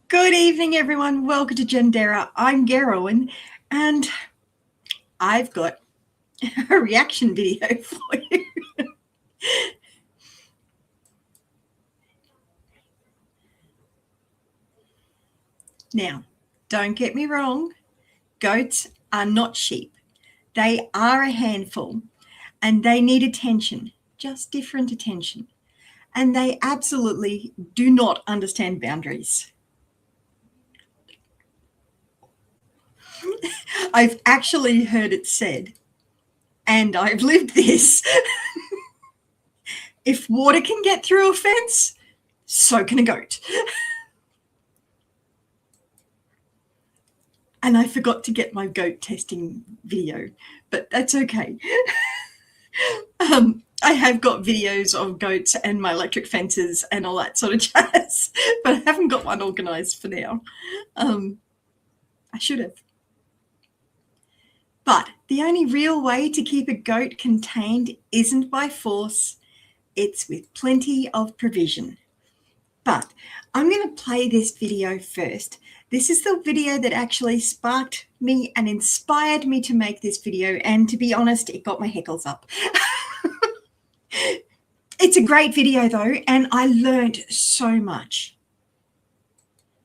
Good evening, everyone. Welcome to Gendera. I'm Gerwin, and I've got a reaction video for you. Now, don't get me wrong. Goats are not sheep. They are a handful, and they need attention, just different attention. And they absolutely do not understand boundaries. I've actually heard it said, and I've lived this. If water can get through a fence, so can a goat. And I forgot to get my goat testing video, but that's okay. I have got videos of goats and my electric fences and all that sort of jazz, but I haven't got one organised for now. I should have. But the only real way to keep a goat contained isn't by force, it's with plenty of provision. But I'm going to play this video first. This is the video that actually sparked me and inspired me to make this video. And to be honest, it got my heckles up. It's a great video though, and I learned so much.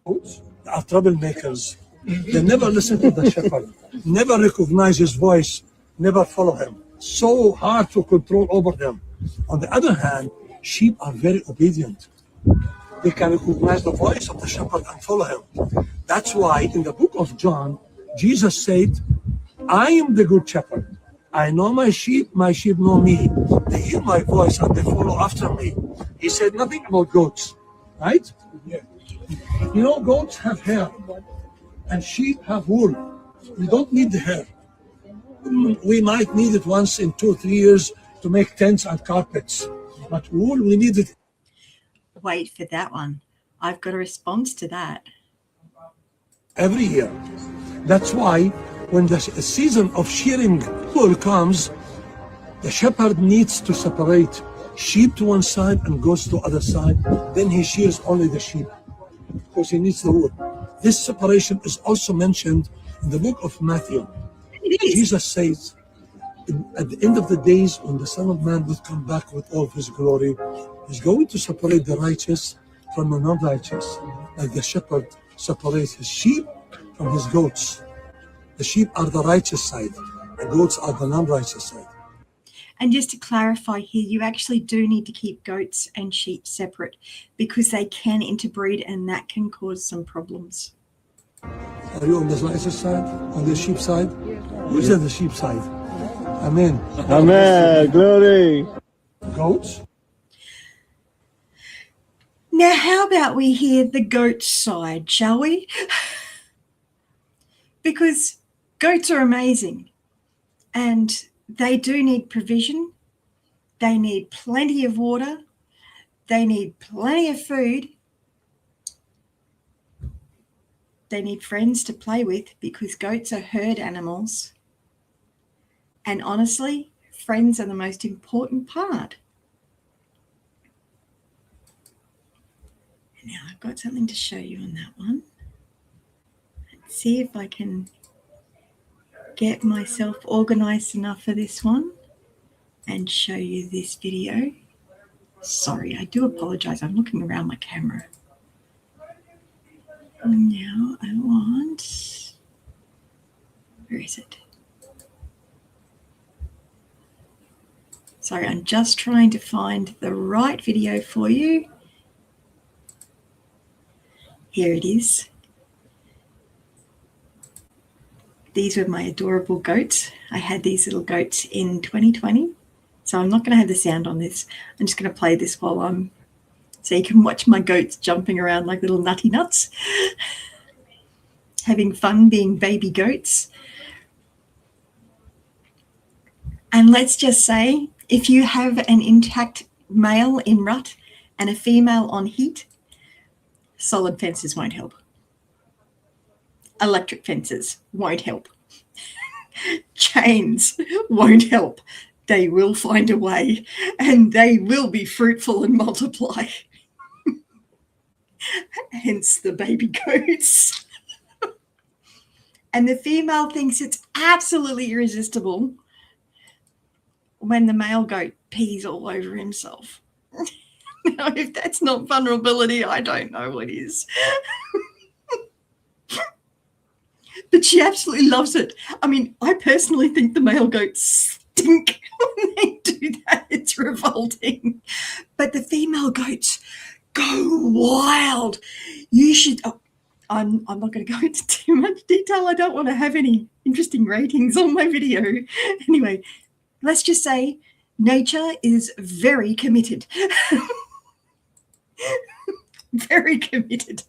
Goats are troublemakers. They never listen to the shepherd, never recognize his voice, never follow him. So hard to control over them. On the other hand, sheep are very obedient. They can recognize the voice of the shepherd and follow him. That's why in the book of John, Jesus said, I am the good shepherd. I know my sheep know me. They hear my voice and they follow after me. He said nothing about goats, right? Yeah. You know, goats have hair and sheep have wool. We don't need the hair. We might need it once in 2 or 3 years to make tents and carpets, but wool, we need it. Wait for that one. I've got a response to that. Every year. That's why when the season of shearing wool comes, the shepherd needs to separate sheep to one side and goats to the other side. Then he shears only the sheep because he needs the wool. This separation is also mentioned in the book of Matthew. Jesus says, at the end of the days, when the Son of Man will come back with all of his glory, he's going to separate the righteous from the non-righteous, like the shepherd separates his sheep from his goats. The sheep are the righteous side, the goats are the non-righteous side. And just to clarify here, you actually do need to keep goats and sheep separate because they can interbreed and that can cause some problems. Are you on the righteous side, on the sheep side? Who's on the sheep side? Amen. Amen. Glory. Goats? Now, how about we hear the goat side, shall we? Because goats are amazing and they do need provision. They need plenty of water. They need plenty of food. They need friends to play with because goats are herd animals. And honestly, friends are the most important part. Now I've got something to show you on that one. Let's see if I can get myself organized enough for this one and show you this video. Sorry, I do apologize. I'm looking around my camera. Now I want, where is it? Sorry, I'm just trying to find the right video for you. Here it is. These were my adorable goats. I had these little goats in 2020. So I'm not going to have the sound on this. I'm just going to play this while I'm, so you can watch my goats jumping around like little nutty nuts, having fun being baby goats. And let's just say, if you have an intact male in rut and a female on heat, solid fences won't help. Electric fences won't help. Chains won't help. They will find a way and they will be fruitful and multiply. hence the baby goats. And the female thinks it's absolutely irresistible when the male goat pees all over himself. Now, if that's not vulnerability, I don't know what is. But she absolutely loves it. I mean, I personally think the male goats stink when they do that. It's revolting. But the female goats go wild. You should... Oh, I'm not going to go into too much detail. I don't want to have any interesting ratings on my video. Anyway, let's just say nature is very committed. Very committed.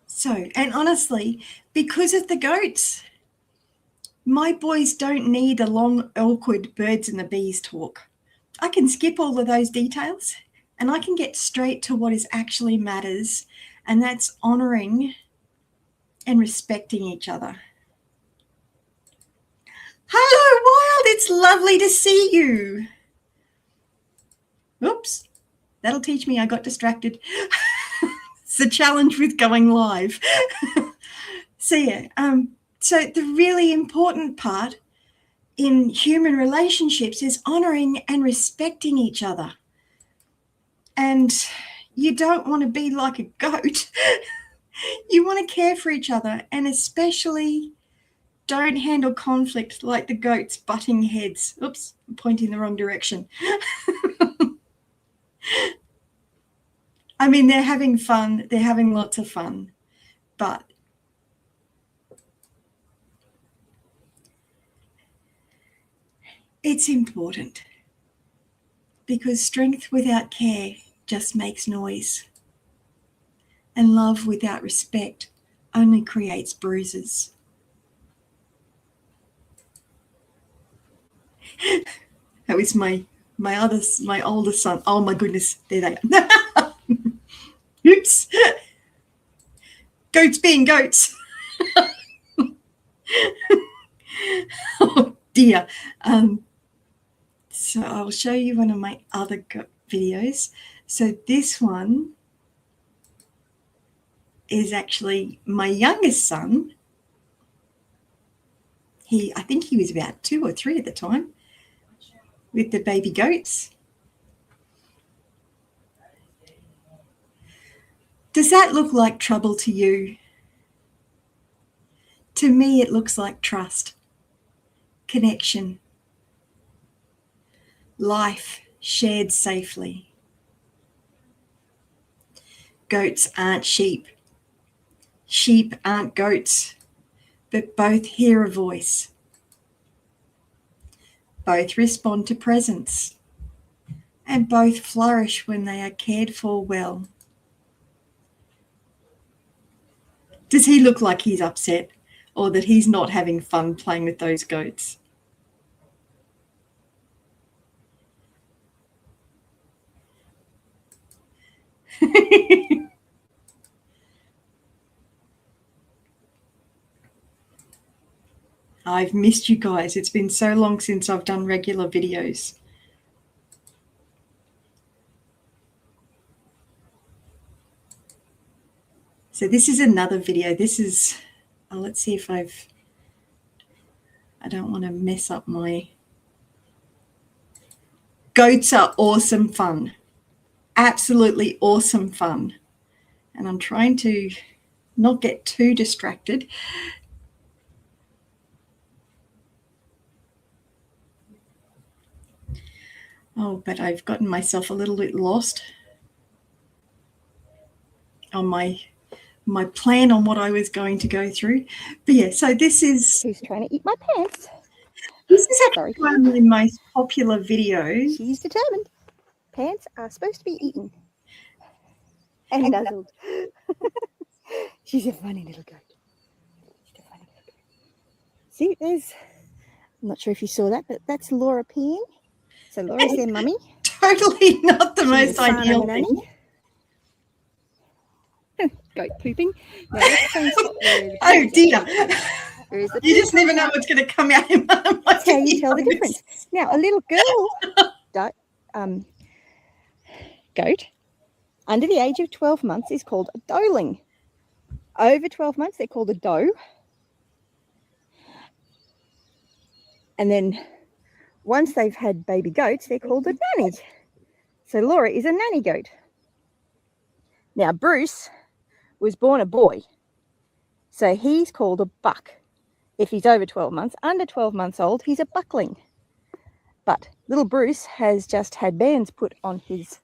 So, and honestly, because of the goats, my boys don't need a long, awkward birds and the bees talk. I can skip all of those details and I can get straight to what is actually matters, and that's honouring and respecting each other. Hello, Wild. It's lovely to see you. Oops, that'll teach me I got distracted. It's the challenge with going live. So yeah, so the really important part in human relationships is honouring and respecting each other. And you don't want to be like a goat. You want to care for each other, and especially don't handle conflict like the goats butting heads. Oops, I'm pointing the wrong direction. I mean, they're having fun. They're having lots of fun. But it's important, because strength without care just makes noise. And love without respect only creates bruises. That was my older son. Oh my goodness, there they are. Oops. Goats being goats. Oh dear. So I'll show you one of my other videos. So this one is actually my youngest son. I think he was about 2 or 3 at the time, with the baby goats. Does that look like trouble to you? To me, it looks like trust, connection, life shared safely. Goats aren't sheep. Sheep aren't goats, but both hear a voice. Both respond to presence, and both flourish when they are cared for well. Does he look like he's upset, or that he's not having fun playing with those goats? I've missed you guys. It's been so long since I've done regular videos. So this is another video. This is, let's see if I don't want to mess up my... Goats are awesome fun. Absolutely awesome fun. And I'm trying to not get too distracted. Oh, but I've gotten myself a little bit lost on my plan on what I was going to go through. But yeah, so this is... Who's trying to eat my pants? This is actually one of my most popular videos. She's determined. Pants are supposed to be eaten. And nuzzled. She's a funny little goat. See, there's... I'm not sure if you saw that, but that's Laura peeing. So Laura's their mummy. Totally not the most ideal thing. Goat pooping. No, that's the same spot where Oh dear. Where's the You just never know what's going to come out in my That's how you tell the difference. Now, a little girl goat under the age of 12 months is called a doeling. Over 12 months, they're called a doe. And then once they've had baby goats, they're called a nanny. So Laura is a nanny goat. Now, Bruce was born a boy. So he's called a buck. If he's over 12 months, under 12 months old, he's a buckling. But little Bruce has just had bands put on his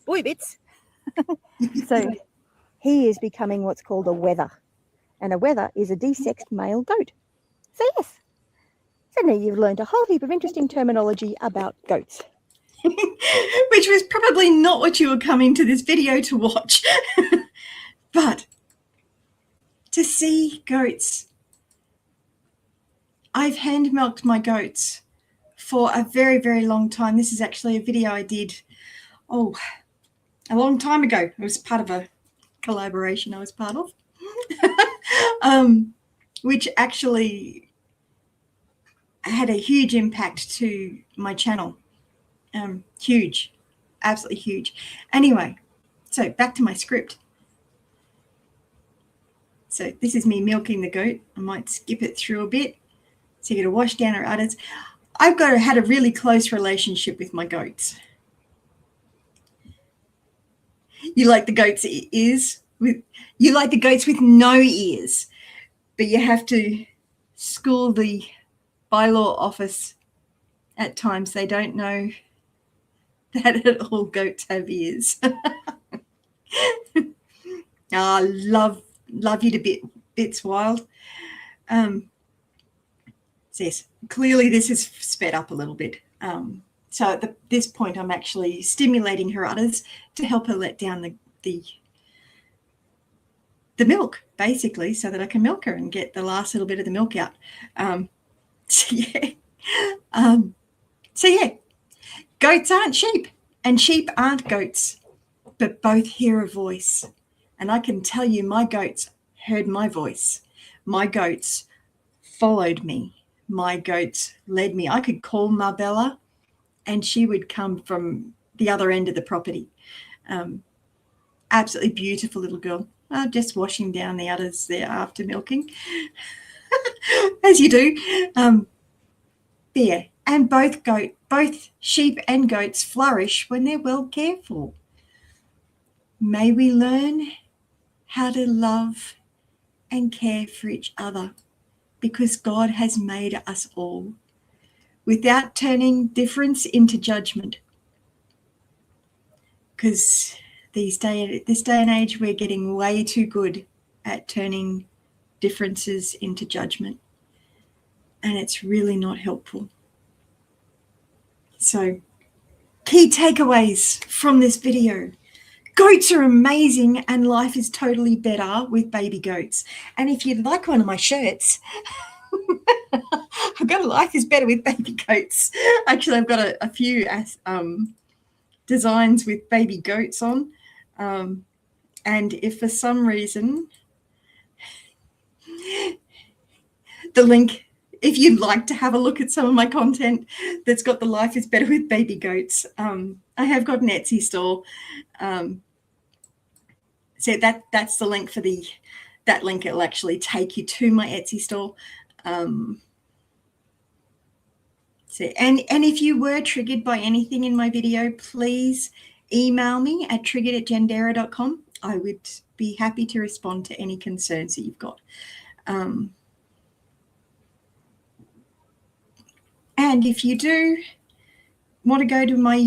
boy bits. So he is becoming what's called a wether. And a wether is a desexed male goat. So yes. So now you've learned a whole heap of interesting terminology about goats. Which was probably not what you were coming to this video to watch. But to see goats, I've hand milked my goats for a very, very long time. This is actually a video I did, a long time ago. It was part of a collaboration I was part of, which actually had a huge impact to my channel. Huge, absolutely huge. Anyway, so back to my script. So this is me milking the goat. I might skip it through a bit. So you're going to wash down her udders. I've had a really close relationship with my goats. You like the goats' ears? You like the goats with no ears, but you have to school the bylaw office at times. They don't know that all goats have ears. Love you to bits, Wild. Yes, clearly this is sped up a little bit. So at this point, I'm actually stimulating her udders to help her let down the milk, basically, so that I can milk her and get the last little bit of the milk out. So yeah, goats aren't sheep and sheep aren't goats, but both hear a voice. And I can tell you my goats heard my voice. My goats followed me. My goats led me. I could call Marbella and she would come from the other end of the property. Absolutely beautiful little girl. Just washing down the udders there after milking, as you do. Yeah, and both sheep and goats flourish when they're well cared for. May we learn how to love and care for each other, because God has made us all, without turning difference into judgment. Because this day and age, we're getting way too good at turning differences into judgment. And it's really not helpful. So, key takeaways from this video. Goats are amazing and life is totally better with baby goats. And if you'd like one of my shirts, I've got a life is better with baby goats. Actually, I've got a few designs with baby goats on. And if for some reason the link, if you'd like to have a look at some of my content that's got the life is better with baby goats, I have got an Etsy store. So that's the link for that link. It'll actually take you to my Etsy store. And if you were triggered by anything in my video, please email me at triggered@gendera.com. I would be happy to respond to any concerns that you've got. And if you do want to go to my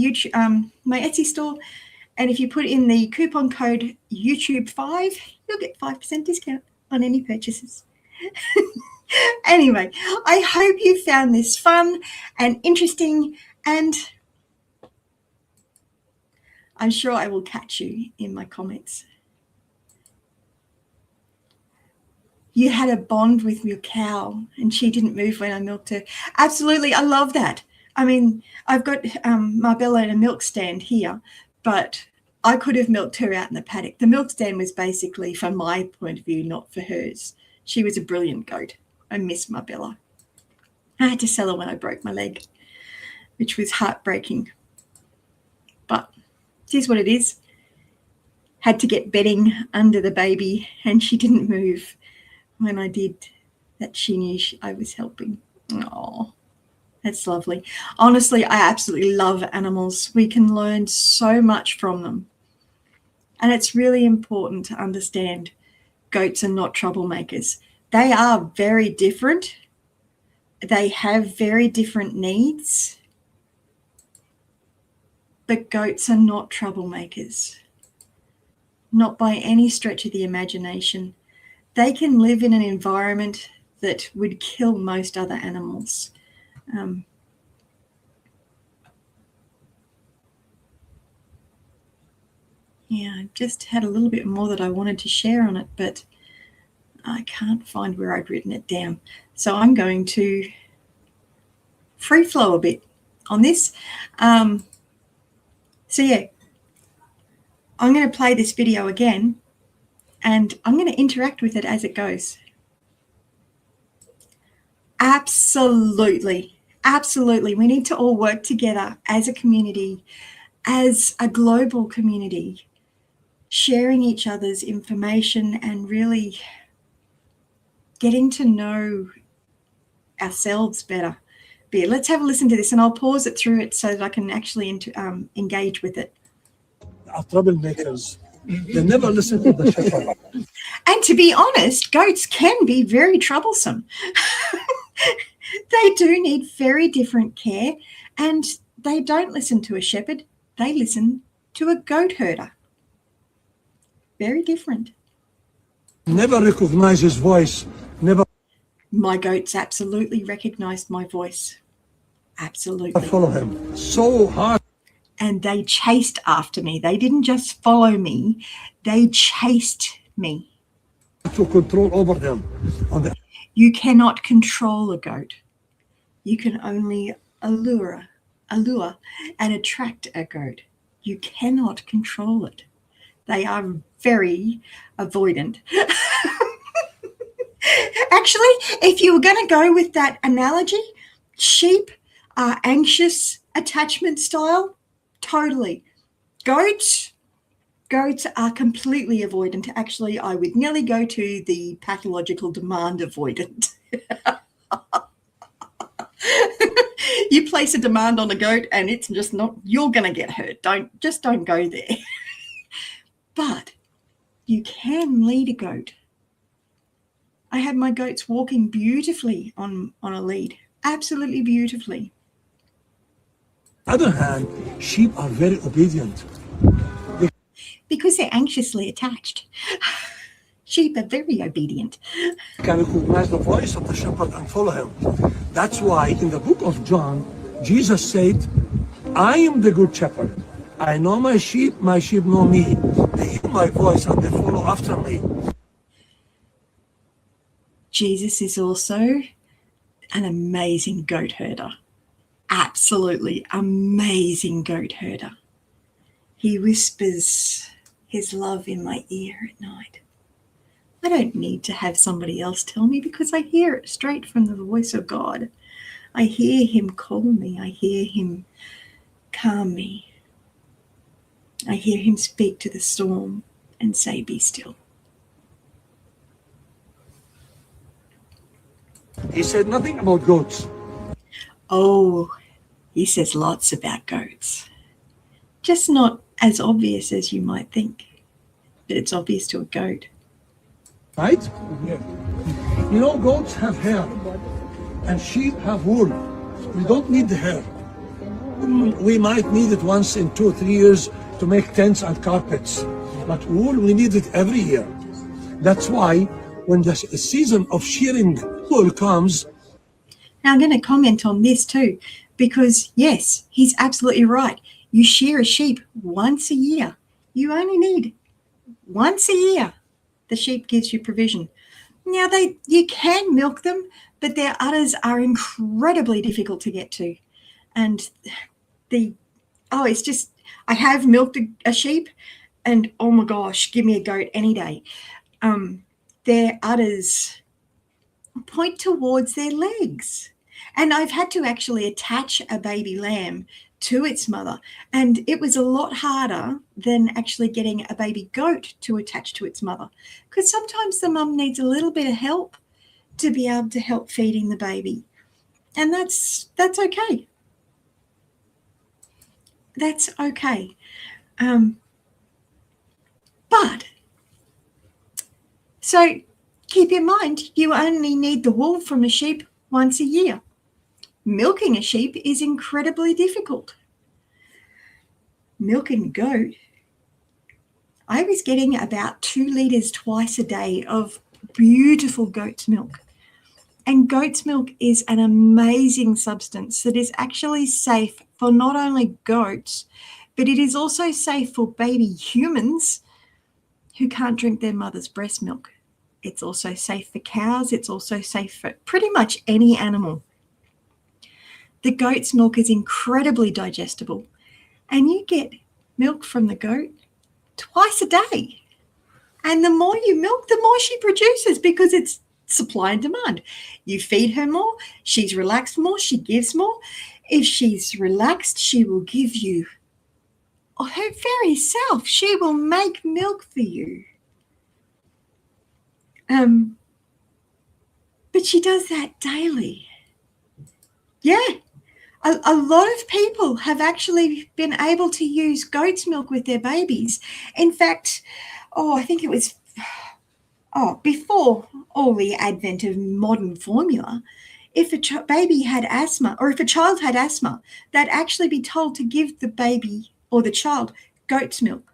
my Etsy store, and if you put in the coupon code YouTube5, you'll get 5% discount on any purchases. Anyway, I hope you found this fun and interesting, and I'm sure I will catch you in my comments. You had a bond with your cow and she didn't move when I milked her. Absolutely, I love that. I mean, I've got Marbella in a milk stand here, but I could have milked her out in the paddock. The milk stand was basically, from my point of view, not for hers. She was a brilliant goat. I miss my Bella. I had to sell her when I broke my leg, which was heartbreaking. But it is what it is. Had to get bedding under the baby, and she didn't move when I did that. She knew I was helping. Oh, that's lovely. Honestly, I absolutely love animals. We can learn so much from them. And it's really important to understand goats are not troublemakers. They are very different. They have very different needs. But goats are not troublemakers. Not by any stretch of the imagination. They can live in an environment that would kill most other animals. Yeah, I just had a little bit more that I wanted to share on it, but I can't find where I'd written it down. So I'm going to free flow a bit on this. So yeah, I'm going to play this video again, and I'm going to interact with it as it goes. Absolutely, absolutely. We need to all work together as a community, as a global community, sharing each other's information and really getting to know ourselves better. But yeah, let's have a listen to this, and I'll pause it through it so that I can actually engage with it. Are troublemakers. They never listen to the shepherd. And to be honest, goats can be very troublesome. They do need very different care, and they don't listen to a shepherd. They listen to a goat herder. Very different. Never recognize his voice. Never My goats absolutely recognized my voice. Absolutely. follow him. So hard And they chased after me. They didn't just follow me. They chased me. to control over them. You cannot control a goat. You can only allure and attract a goat. You cannot control it. They are very avoidant. Actually, if you were going to go with that analogy, sheep are anxious attachment style. Totally. Goats are completely avoidant. Actually, I would nearly go to the pathological demand avoidant. You place a demand on a goat and it's just not, you're going to get hurt. Don't go there. But you can lead a goat. I had my goats walking beautifully on a lead. Absolutely beautifully. On the other hand, sheep are very obedient. Because they're anxiously attached. Sheep are very obedient. They can recognize the voice of the shepherd and follow him. That's why in the book of John, Jesus said, I am the good shepherd. I know my sheep know me. They hear my voice and they follow after me. Jesus is also an amazing goat herder. Absolutely amazing goat herder. He whispers his love in my ear at night. I don't need to have somebody else tell me because I hear it straight from the voice of God. I hear him call me. I hear him calm me. I hear him speak to the storm and say, be still. He said nothing about goats. Oh, he says lots about goats. Just not as obvious as you might think, but it's obvious to a goat. Right? Yeah. You know, goats have hair and sheep have wool. We don't need the hair. We might need it once in 2 or 3 years to make tents and carpets. But wool, we need it every year. That's why when the season of shearing wool comes. Now I'm going to comment on this too, because yes, he's absolutely right. You shear a sheep once a year. You only need once a year. The sheep gives you provision. Now you can milk them, but their udders are incredibly difficult to get to. And it's just, I have milked a sheep and oh my gosh, give me a goat any day. Their udders point towards their legs. And I've had to actually attach a baby lamb to its mother, and it was a lot harder than actually getting a baby goat to attach to its mother, because sometimes the mum needs a little bit of help to be able to help feeding the baby, and that's okay. That's okay. But so keep in mind, you only need the wool from a sheep once a year. Milking a sheep is incredibly difficult. Milking a goat, I was getting about 2 litres twice a day of beautiful goat's milk. And goat's milk is an amazing substance that is actually safe for not only goats, but it is also safe for baby humans who can't drink their mother's breast milk. It's also safe for cows. It's also safe for pretty much any animal. The goat's milk is incredibly digestible, and you get milk from the goat twice a day. And the more you milk, the more she produces, because it's supply and demand. You feed her more, she's relaxed more, she gives more. If she's relaxed, she will give you her very self. She will make milk for you. But she does that daily. Yeah. A lot of people have actually been able to use goat's milk with their babies. In fact, I think it was before all the advent of modern formula, if a baby had asthma, or if a child had asthma, they'd actually be told to give the baby or the child goat's milk.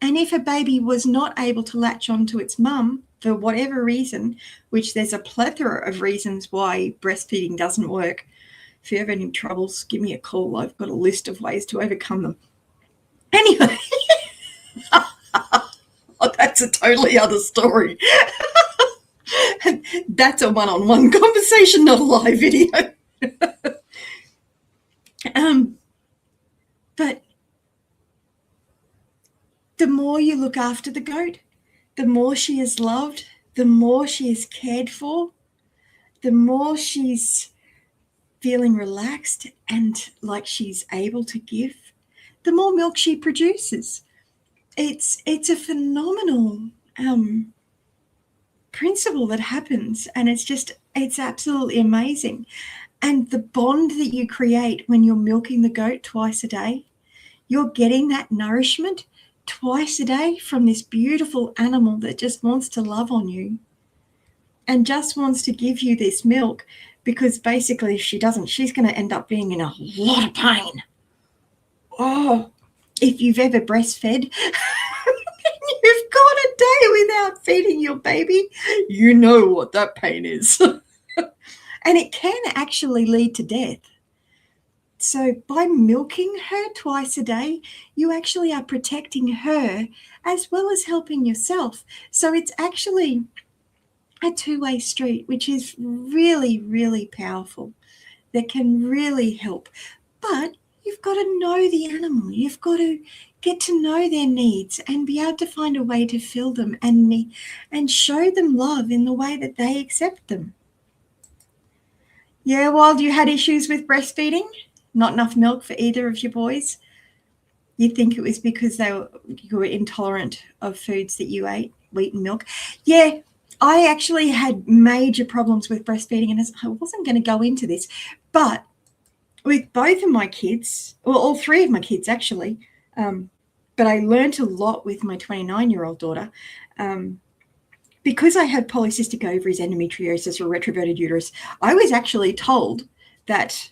And if a baby was not able to latch on to its mum for whatever reason, which there's a plethora of reasons why breastfeeding doesn't work, if you have any troubles, give me a call. I've got a list of ways to overcome them. Anyway, that's a totally other story. That's a one-on-one conversation, not a live video. But the more you look after the goat, the more she is loved, the more she is cared for, the more she's feeling relaxed and like she's able to give, the more milk she produces. It's a phenomenal principle that happens, and it's absolutely amazing. And the bond that you create when you're milking the goat twice a day, you're getting that nourishment twice a day from this beautiful animal that just wants to love on you and just wants to give you this milk, because basically if she doesn't, she's going to end up being in a lot of pain. If you've ever breastfed, you've got a day without feeding your baby, you know what that pain is. And it can actually lead to death. So by milking her twice a day, you actually are protecting her as well as helping yourself. So it's actually a two-way street, which is really, really powerful, that can really help. But you've got to know the animal. You've got to get to know their needs and be able to find a way to fill them and show them love in the way that they accept them. Yeah, Wild, you had issues with breastfeeding? Not enough milk for either of your boys? You think it was because you were intolerant of foods that you ate, wheat and milk? Yeah, I actually had major problems with breastfeeding, and I wasn't going to go into this, but with both of my kids, well, all three of my kids actually, but I learned a lot with my 29-year-old daughter, because I had polycystic ovaries, endometriosis, or retroverted uterus. I was actually told that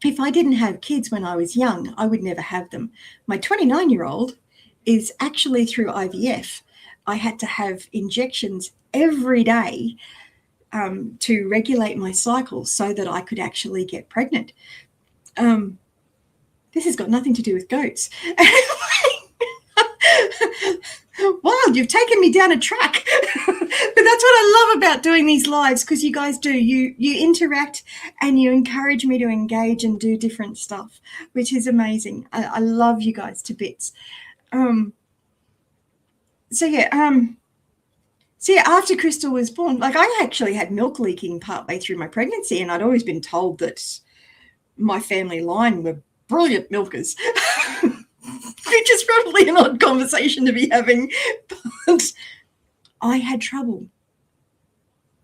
if I didn't have kids when I was young, I would never have them. My 29-year-old is actually through IVF. I had to have injections every day to regulate my cycle so that I could actually get pregnant. This has got nothing to do with goats. Wow, you've taken me down a track. But that's what I love about doing these lives, because you guys do. You interact and you encourage me to engage and do different stuff, which is amazing. I love you guys to bits. So yeah, See, after Crystal was born, like I actually had milk leaking partway through my pregnancy, and I'd always been told that my family line were brilliant milkers, which is probably an odd conversation to be having, but I had trouble.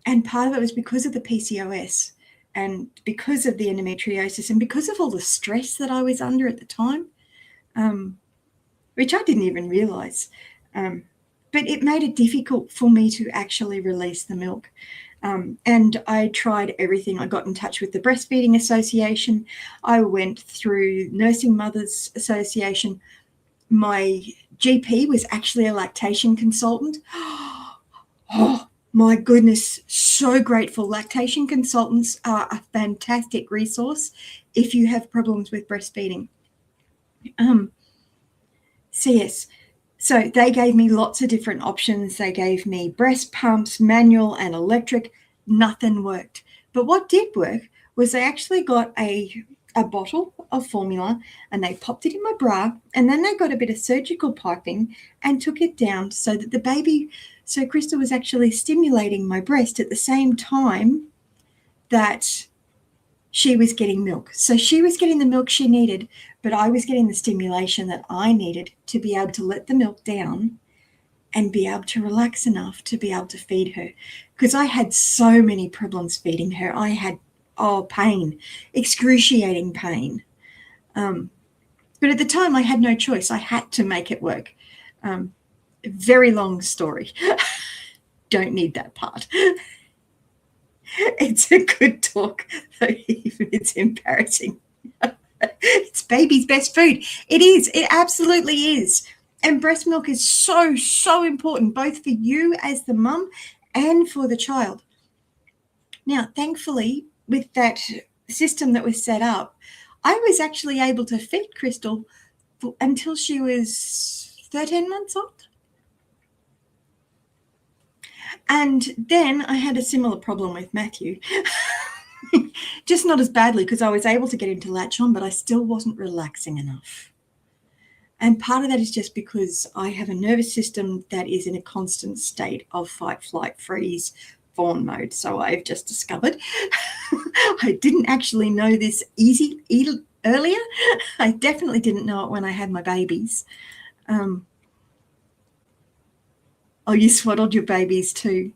And part of it was because of the PCOS and because of the endometriosis and because of all the stress that I was under at the time, which I didn't even realize. But it made it difficult for me to actually release the milk. And I tried everything. I got in touch with the Breastfeeding Association. I went through Nursing Mothers Association. My GP was actually a lactation consultant. Oh, my goodness, so grateful. Lactation consultants are a fantastic resource if you have problems with breastfeeding. Yes. So they gave me lots of different options. They gave me breast pumps, manual and electric. Nothing worked. But what did work was they actually got a bottle of formula and they popped it in my bra, and then they got a bit of surgical piping and took it down so that the baby, so Crystal was actually stimulating my breast at the same time that she was getting milk. So she was getting the milk she needed, but I was getting the stimulation that I needed to be able to let the milk down and be able to relax enough to be able to feed her. Because I had so many problems feeding her. I had, pain, excruciating pain. But at the time I had no choice. I had to make it work. Very long story. Don't need that part. It's a good talk, though even it's embarrassing. It's baby's best food. It is. It absolutely is. And breast milk is so, so important, both for you as the mum and for the child. Now, thankfully, with that system that was set up, I was actually able to feed Crystal until she was 13 months old. And then I had a similar problem with Matthew. Just not as badly, because I was able to get him to latch on, but I still wasn't relaxing enough. And part of that is just because I have a nervous system that is in a constant state of fight, flight, freeze, fawn mode. So I've just discovered. I didn't actually know this earlier. I definitely didn't know it when I had my babies. Oh, you swaddled your babies too.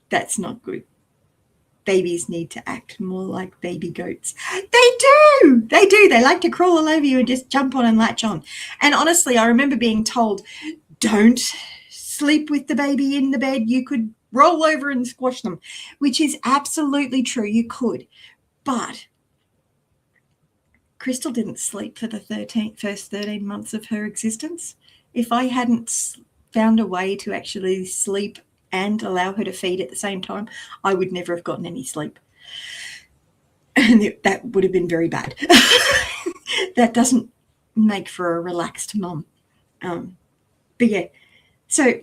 That's not good. Babies need to act more like baby goats. They do. They do. They like to crawl all over you and just jump on and latch on. And honestly, I remember being told, don't sleep with the baby in the bed. You could roll over and squash them, which is absolutely true. You could. But Crystal didn't sleep for the first 13 months of her existence. If I hadn't found a way to actually sleep and allow her to feed at the same time, I would never have gotten any sleep. And that would have been very bad. That doesn't make for a relaxed mum. But yeah, so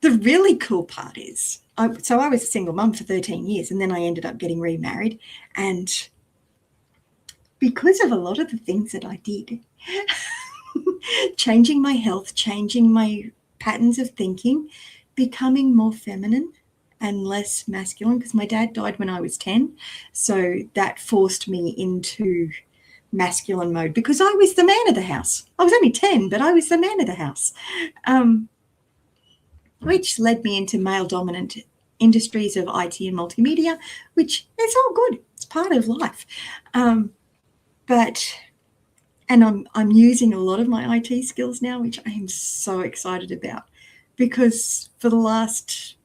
the really cool part is, I was a single mum for 13 years, and then I ended up getting remarried. And because of a lot of the things that I did, changing my health, changing my patterns of thinking, becoming more feminine and less masculine, because my dad died when I was 10. So that forced me into masculine mode because I was the man of the house. I was only 10, but I was the man of the house, which led me into male-dominant industries of IT and multimedia, which is all good. It's part of life. And I'm using a lot of my IT skills now, which I am so excited about, because for the last,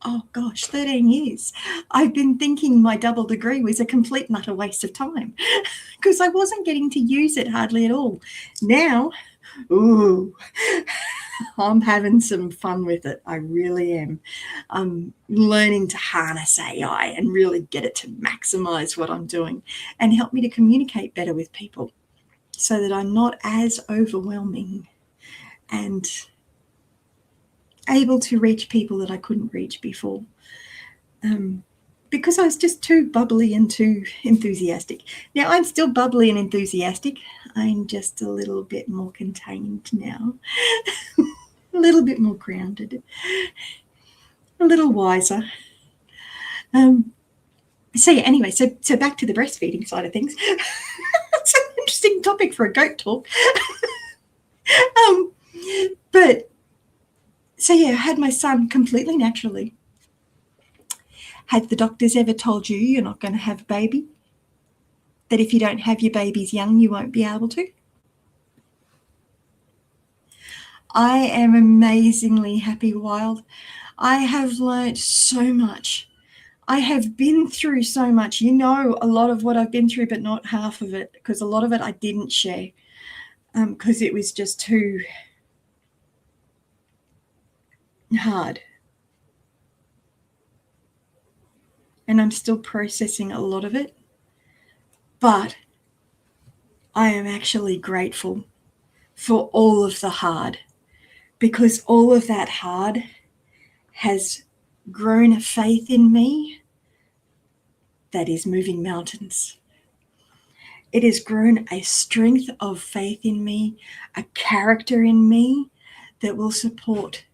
13 years, I've been thinking my double degree was a complete and utter waste of time because I wasn't getting to use it hardly at all. Now, I'm having some fun with it. I really am. I'm learning to harness AI and really get it to maximize what I'm doing and help me to communicate better with people so that I'm not as overwhelming and able to reach people that I couldn't reach before, because I was just too bubbly and too enthusiastic. Now, I'm still bubbly and enthusiastic. I'm just a little bit more contained now, a little bit more grounded. a little wiser. So yeah, anyway, so back to the breastfeeding side of things. It's an interesting topic for a goat talk. But so yeah, I had my son completely naturally. Had the doctors ever told you you're not going to have a baby? That if you don't have your babies young, you won't be able to? I am amazingly happy wild. I have learnt so much. I have been through so much. You know a lot of what I've been through, but not half of it, because a lot of it I didn't share because it was just too hard. And I'm still processing a lot of it. But I am actually grateful for all of the hard, because all of that hard has grown a faith in me that is moving mountains. It has grown a strength of faith in me, a character in me that will support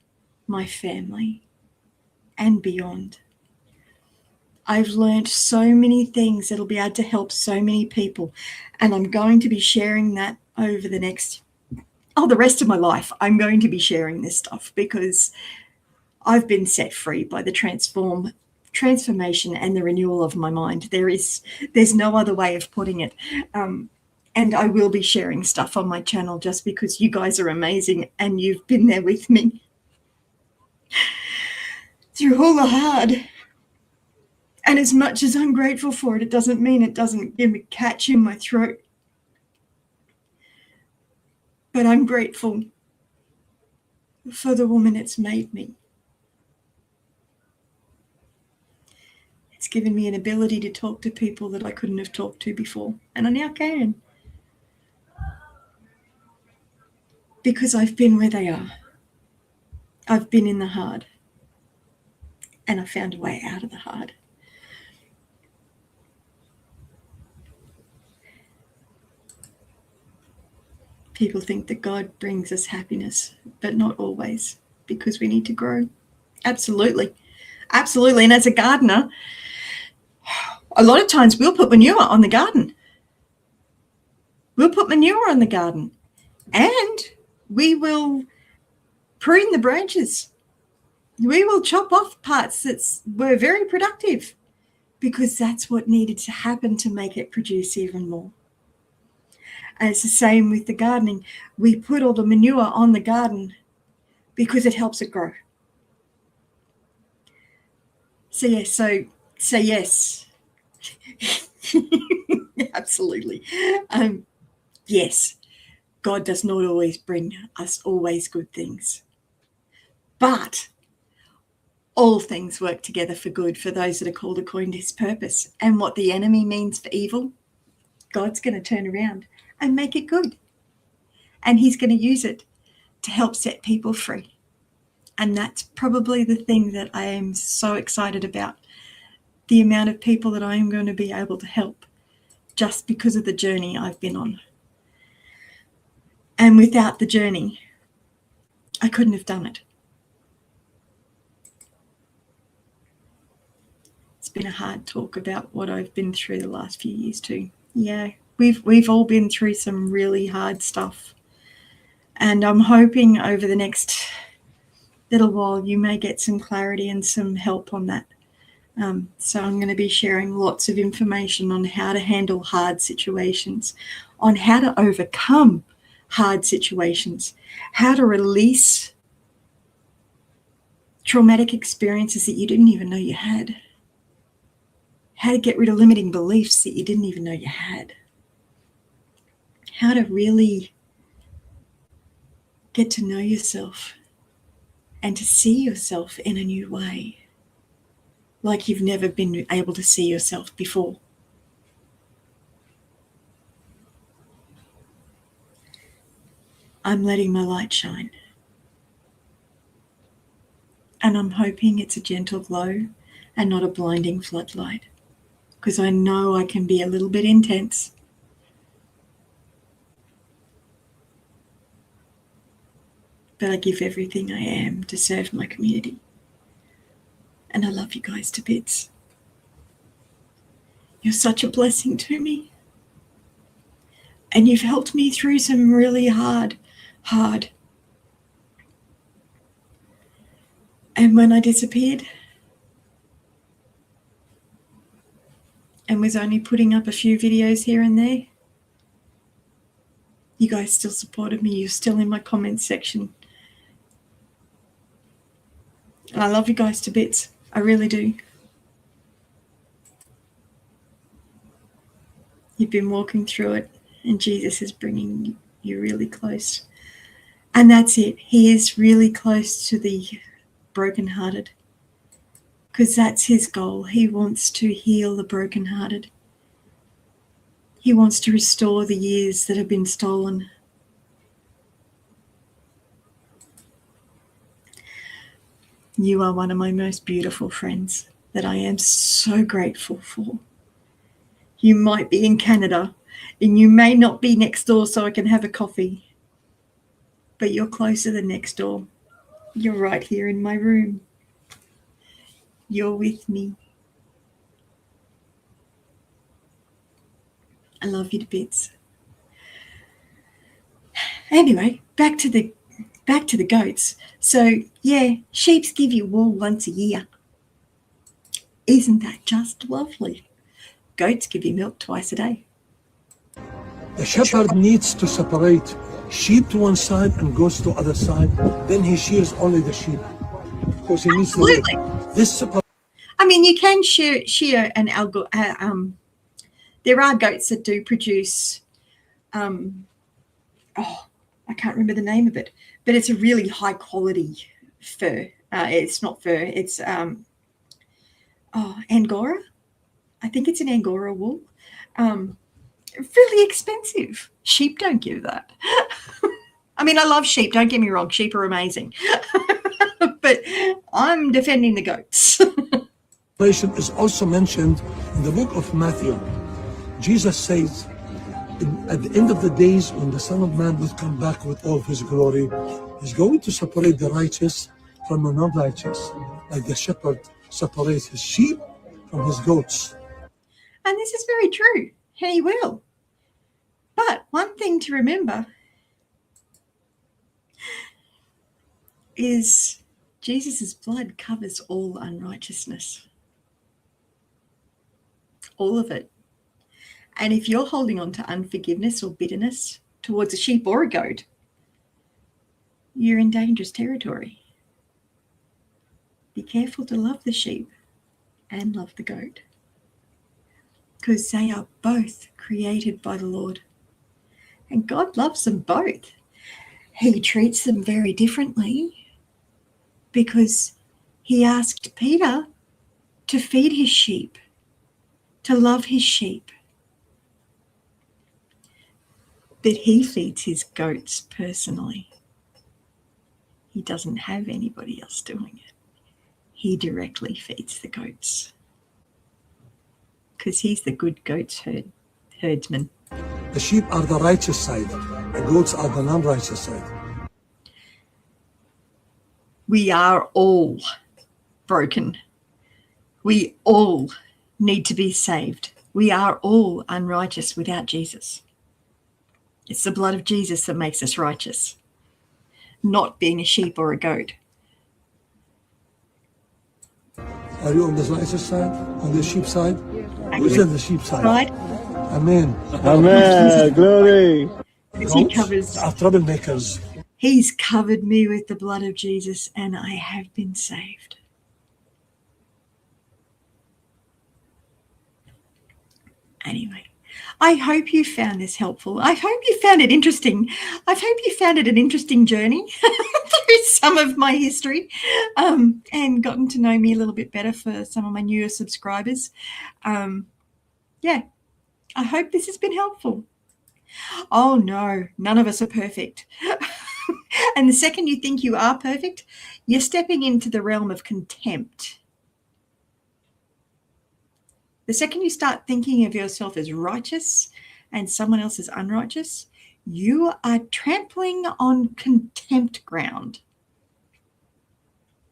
my family and beyond. I've learned so many things that'll be able to help so many people, and I'm going to be sharing that over the rest of my life. I'm going to be sharing this stuff because I've been set free by the transformation and the renewal of my mind. There's no other way of putting it. And I will be sharing stuff on my channel just because you guys are amazing and you've been there with me through all the hard. And as much as I'm grateful for it, it doesn't mean it doesn't give me a catch in my throat. But I'm grateful for the woman it's made me. It's given me an ability to talk to people that I couldn't have talked to before, and I now can. Because I've been where they are. I've been in the hard. And I found a way out of the hard. People think that God brings us happiness, but not always, because we need to grow. Absolutely. Absolutely. And as a gardener, a lot of times we'll put manure on the garden. We'll put manure on the garden. And we will prune the branches. We will chop off parts that were very productive because that's what needed to happen to make it produce even more. And it's the same with the gardening. We put all the manure on the garden because it helps it grow. So yes, absolutely. Yes, God does not always bring us always good things. But all things work together for good for those that are called according to his purpose. And what the enemy means for evil, God's going to turn around and make it good. And he's going to use it to help set people free. And that's probably the thing that I am so excited about, the amount of people that I am going to be able to help just because of the journey I've been on. And without the journey, I couldn't have done it. It's been a hard talk about what I've been through the last few years too. Yeah, we've all been through some really hard stuff. And I'm hoping over the next little while you may get some clarity and some help on that. So I'm going to be sharing lots of information on how to handle hard situations, on how to overcome hard situations, how to release traumatic experiences that you didn't even know you had, how to get rid of limiting beliefs that you didn't even know you had, how to really get to know yourself and to see yourself in a new way, like you've never been able to see yourself before. I'm letting my light shine. And I'm hoping it's a gentle glow and not a blinding floodlight, because I know I can be a little bit intense. But I give everything I am to serve my community. And I love you guys to bits. You're such a blessing to me. And you've helped me through some really hard. And when I disappeared and was only putting up a few videos here and there, you guys still supported me. You're still in my comments section. And I love you guys to bits. I really do. You've been walking through it, and Jesus is bringing you really close. And that's it. He is really close to the brokenhearted, because that's his goal. He wants to heal the brokenhearted. He wants to restore the years that have been stolen. You are one of my most beautiful friends that I am so grateful for. You might be in Canada and you may not be next door so I can have a coffee, but you're closer than next door. You're right here in my room. You're with me. I love you to bits. Anyway, back to the goats. So yeah, sheep give you wool once a year. Isn't that just lovely? Goats give you milk twice a day. The shepherd needs to separate sheep to one side and goats to other side. Then he shears only the sheep because he needs to. This separation. I mean, you can shear an algo. There are goats that do produce. I can't remember the name of it, but it's a really high quality fur. It's not fur. It's Angora. I think it's an Angora wool. Really expensive. Sheep don't give that. I mean, I love sheep. Don't get me wrong. Sheep are amazing. But I'm defending the goats. Is also mentioned in the book of Matthew. Jesus says, at the end of the days, when the Son of Man will come back with all of his glory, he's going to separate the righteous from the non-righteous, like the shepherd separates his sheep from his goats. And this is very true. He will. But one thing to remember is Jesus' blood covers all unrighteousness. All of it. And if you're holding on to unforgiveness or bitterness towards a sheep or a goat, you're in dangerous territory. Be careful to love the sheep and love the goat, because they are both created by the Lord. And God loves them both. He treats them very differently because he asked Peter to feed his sheep, to love his sheep. But he feeds his goats personally. He doesn't have anybody else doing it. He directly feeds the goats because he's the good goats herdsman. The sheep are the righteous side. The goats are the non-righteous side. We are all broken. We all need to be saved. We are all unrighteous without Jesus. It's the blood of Jesus that makes us righteous, not being a sheep or a goat. Are you on the righteous side? On the sheep side? Who's on the sheep side? Right? Amen. Amen. Glory. He covers. Are troublemakers. He's covered me with the blood of Jesus, and I have been saved. Anyway, I hope you found this helpful. I hope you found it interesting. I hope you found it an interesting journey through some of my history, and gotten to know me a little bit better for some of my newer subscribers. Yeah, I hope this has been helpful. Oh no, none of us are perfect. And the second you think you are perfect, you're stepping into the realm of contempt. The second you start thinking of yourself as righteous and someone else is unrighteous, you are trampling on contempt ground.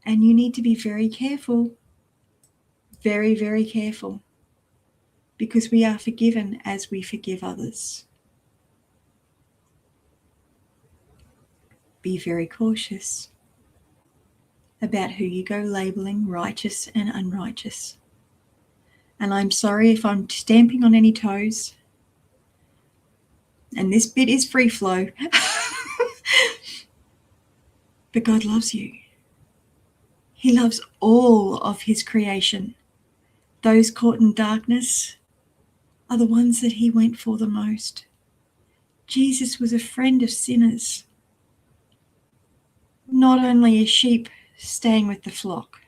And you need to be very careful very, very careful, because we are forgiven as we forgive others. Be very cautious about who you go labeling righteous and unrighteous. And I'm sorry if I'm stamping on any toes. And this bit is free flow. But God loves you. He loves all of his creation. Those caught in darkness are the ones that he went for the most. Jesus was a friend of sinners, not only a sheep staying with the flock.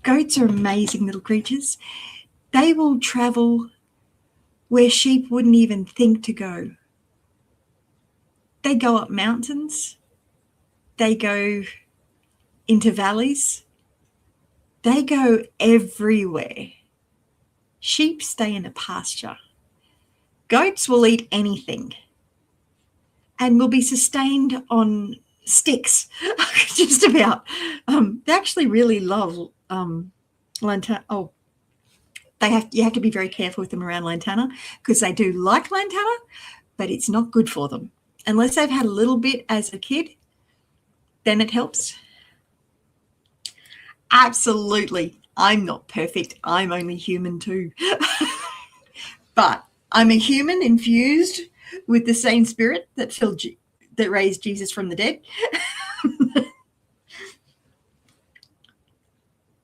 Goats are amazing little creatures. They will travel where sheep wouldn't even think to go. They go up mountains. They go into valleys. They go everywhere. Sheep stay in a pasture. Goats will eat anything and will be sustained on sticks, just about. They actually really love lantana. Oh, you have to be very careful with them around lantana, because they do like lantana, but it's not good for them. Unless they've had a little bit as a kid, then it helps. Absolutely. I'm not perfect. I'm only human too. But I'm a human infused with the same spirit that raised Jesus from the dead.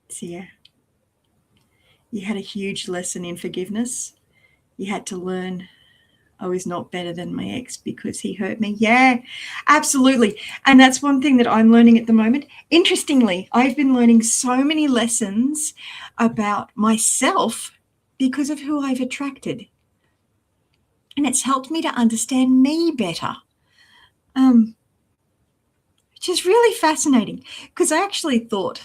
So yeah, you had a huge lesson in forgiveness. You had to learn I was not better than my ex because he hurt me. Yeah, absolutely. And that's one thing that I'm learning at the moment. Interestingly, I've been learning so many lessons about myself because of who I've attracted. And it's helped me to understand me better, which is really fascinating, because I actually thought,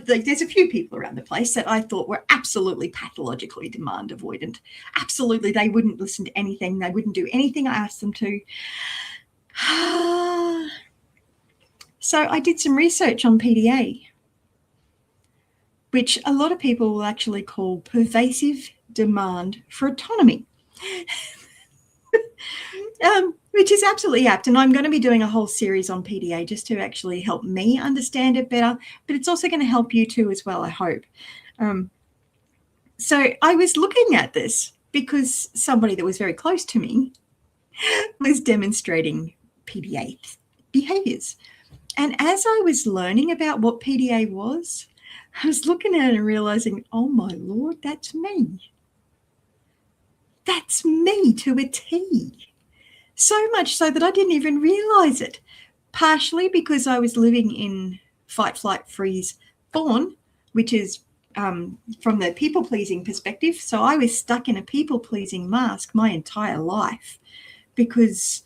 there's a few people around the place that I thought were absolutely pathologically demand avoidant. Absolutely, they wouldn't listen to anything. They wouldn't do anything I asked them to. So I did some research on PDA, which a lot of people will actually call pervasive demand for autonomy. Which is absolutely apt. And I'm going to be doing a whole series on PDA just to actually help me understand it better, but it's also going to help you too as well, I hope. So I was looking at this because somebody that was very close to me was demonstrating PDA behaviors. And as I was learning about what PDA was, I was looking at it and realizing, oh my Lord, that's me. That's me to a T. So much so that I didn't even realize it, partially because I was living in fight, flight, freeze, fawn, which is from the people-pleasing perspective. So I was stuck in a people-pleasing mask my entire life because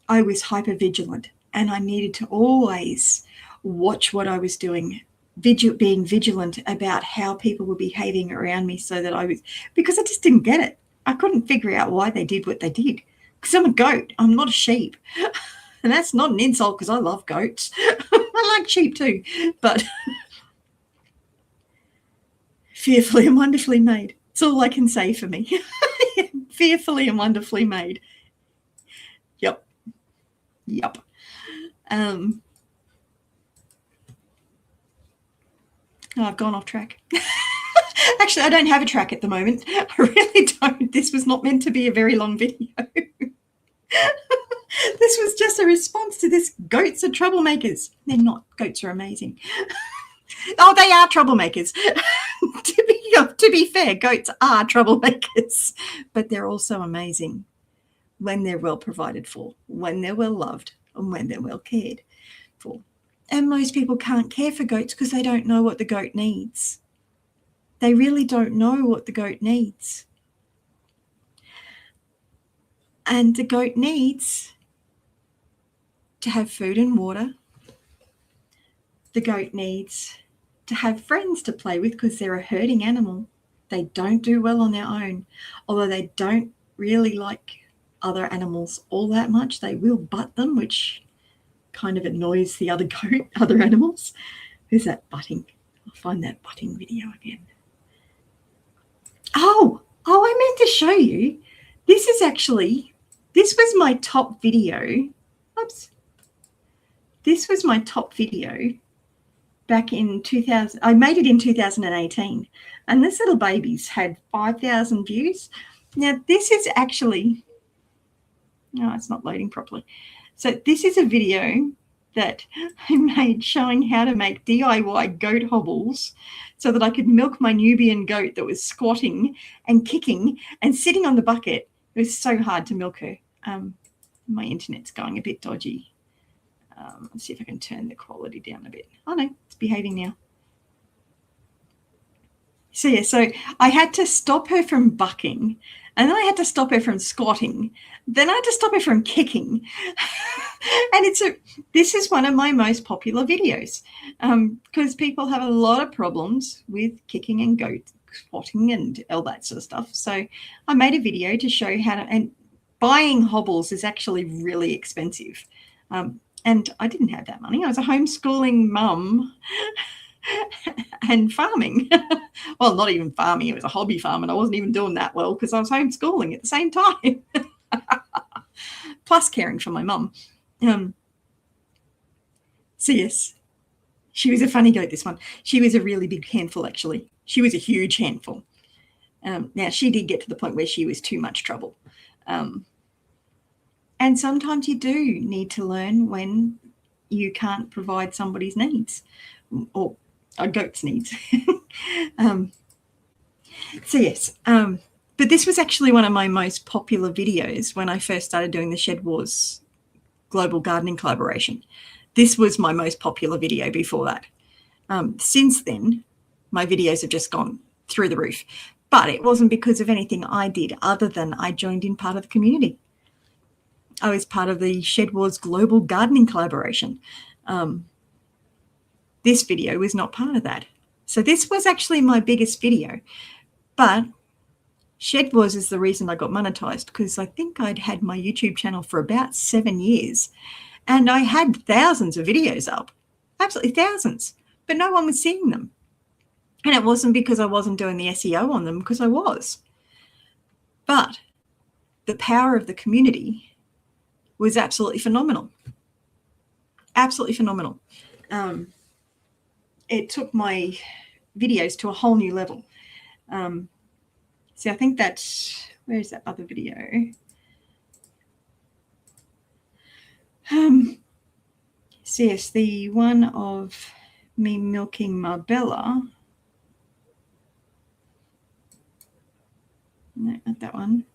I was hyper-vigilant and I needed to always watch what I was doing, being vigilant about how people were behaving around me, so that because I just didn't get it. I couldn't figure out why they did what they did. Because I'm a goat, I'm not a sheep. And that's not an insult, because I love goats. I like sheep too. But fearfully and wonderfully made. It's all I can say for me. Fearfully and wonderfully made. Yep. I've gone off track. Actually, I don't have a track at the moment. I really don't. This was not meant to be a very long video. This was just a response to this. Goats are troublemakers. They're not. Goats are amazing. Oh, they are troublemakers. To be fair, goats are troublemakers, but they're also amazing when they're well provided for, when they're well loved, and when they're well cared for. And most people can't care for goats because they don't know what the goat needs. They really don't know what the goat needs. And the goat needs to have food and water. The goat needs to have friends to play with because they're a herding animal. They don't do well on their own. Although they don't really like other animals all that much. They will butt them, which kind of annoys the other animals. Who's that butting? I'll find that butting video again. Oh, I meant to show you. This was my top video. Oops. This was my top video back in 2000. I made it in 2018. And this little baby's had 5,000 views. Now, this is actually, no, it's not loading properly. So this is a video that I made showing how to make DIY goat hobbles so that I could milk my Nubian goat that was squatting and kicking and sitting on the bucket. It was so hard to milk her. My internet's going a bit dodgy. Let's see if I can turn the quality down a bit. Oh, no, it's behaving now. So, yeah, so I had to stop her from bucking, and then I had to stop her from squatting. Then I had to stop her from kicking. And this is one of my most popular videos because people have a lot of problems with kicking and goat squatting and all that sort of stuff. So I made a video to show how to, and buying hobbles is actually really expensive. And I didn't have that money. I was a homeschooling mum and farming. Well, not even farming. It was a hobby farm, and I wasn't even doing that well because I was homeschooling at the same time. Plus caring for my mum. So yes, she was a funny goat, this one. She was a really big handful, actually. She was a huge handful. Now, she did get to the point where she was too much trouble. And sometimes you do need to learn when you can't provide somebody's needs or a goat's needs. So yes, but this was actually one of my most popular videos when I first started doing the Shed Wars Global Gardening Collaboration. This was my most popular video before that. Since then, my videos have just gone through the roof. But it wasn't because of anything I did other than I joined in part of the community. I was part of the Shed Wars Global Gardening Collaboration. This video was not part of that. So this was actually my biggest video. But Shed Wars is the reason I got monetized, because I think I'd had my YouTube channel for about 7 years. And I had thousands of videos up, absolutely thousands, but no one was seeing them. And it wasn't because I wasn't doing the SEO on them, because I was. But the power of the community was absolutely phenomenal. Absolutely phenomenal. It took my videos to a whole new level. So I think that's, where's that other video? So yes, the one of me milking Marbella. No, not that one.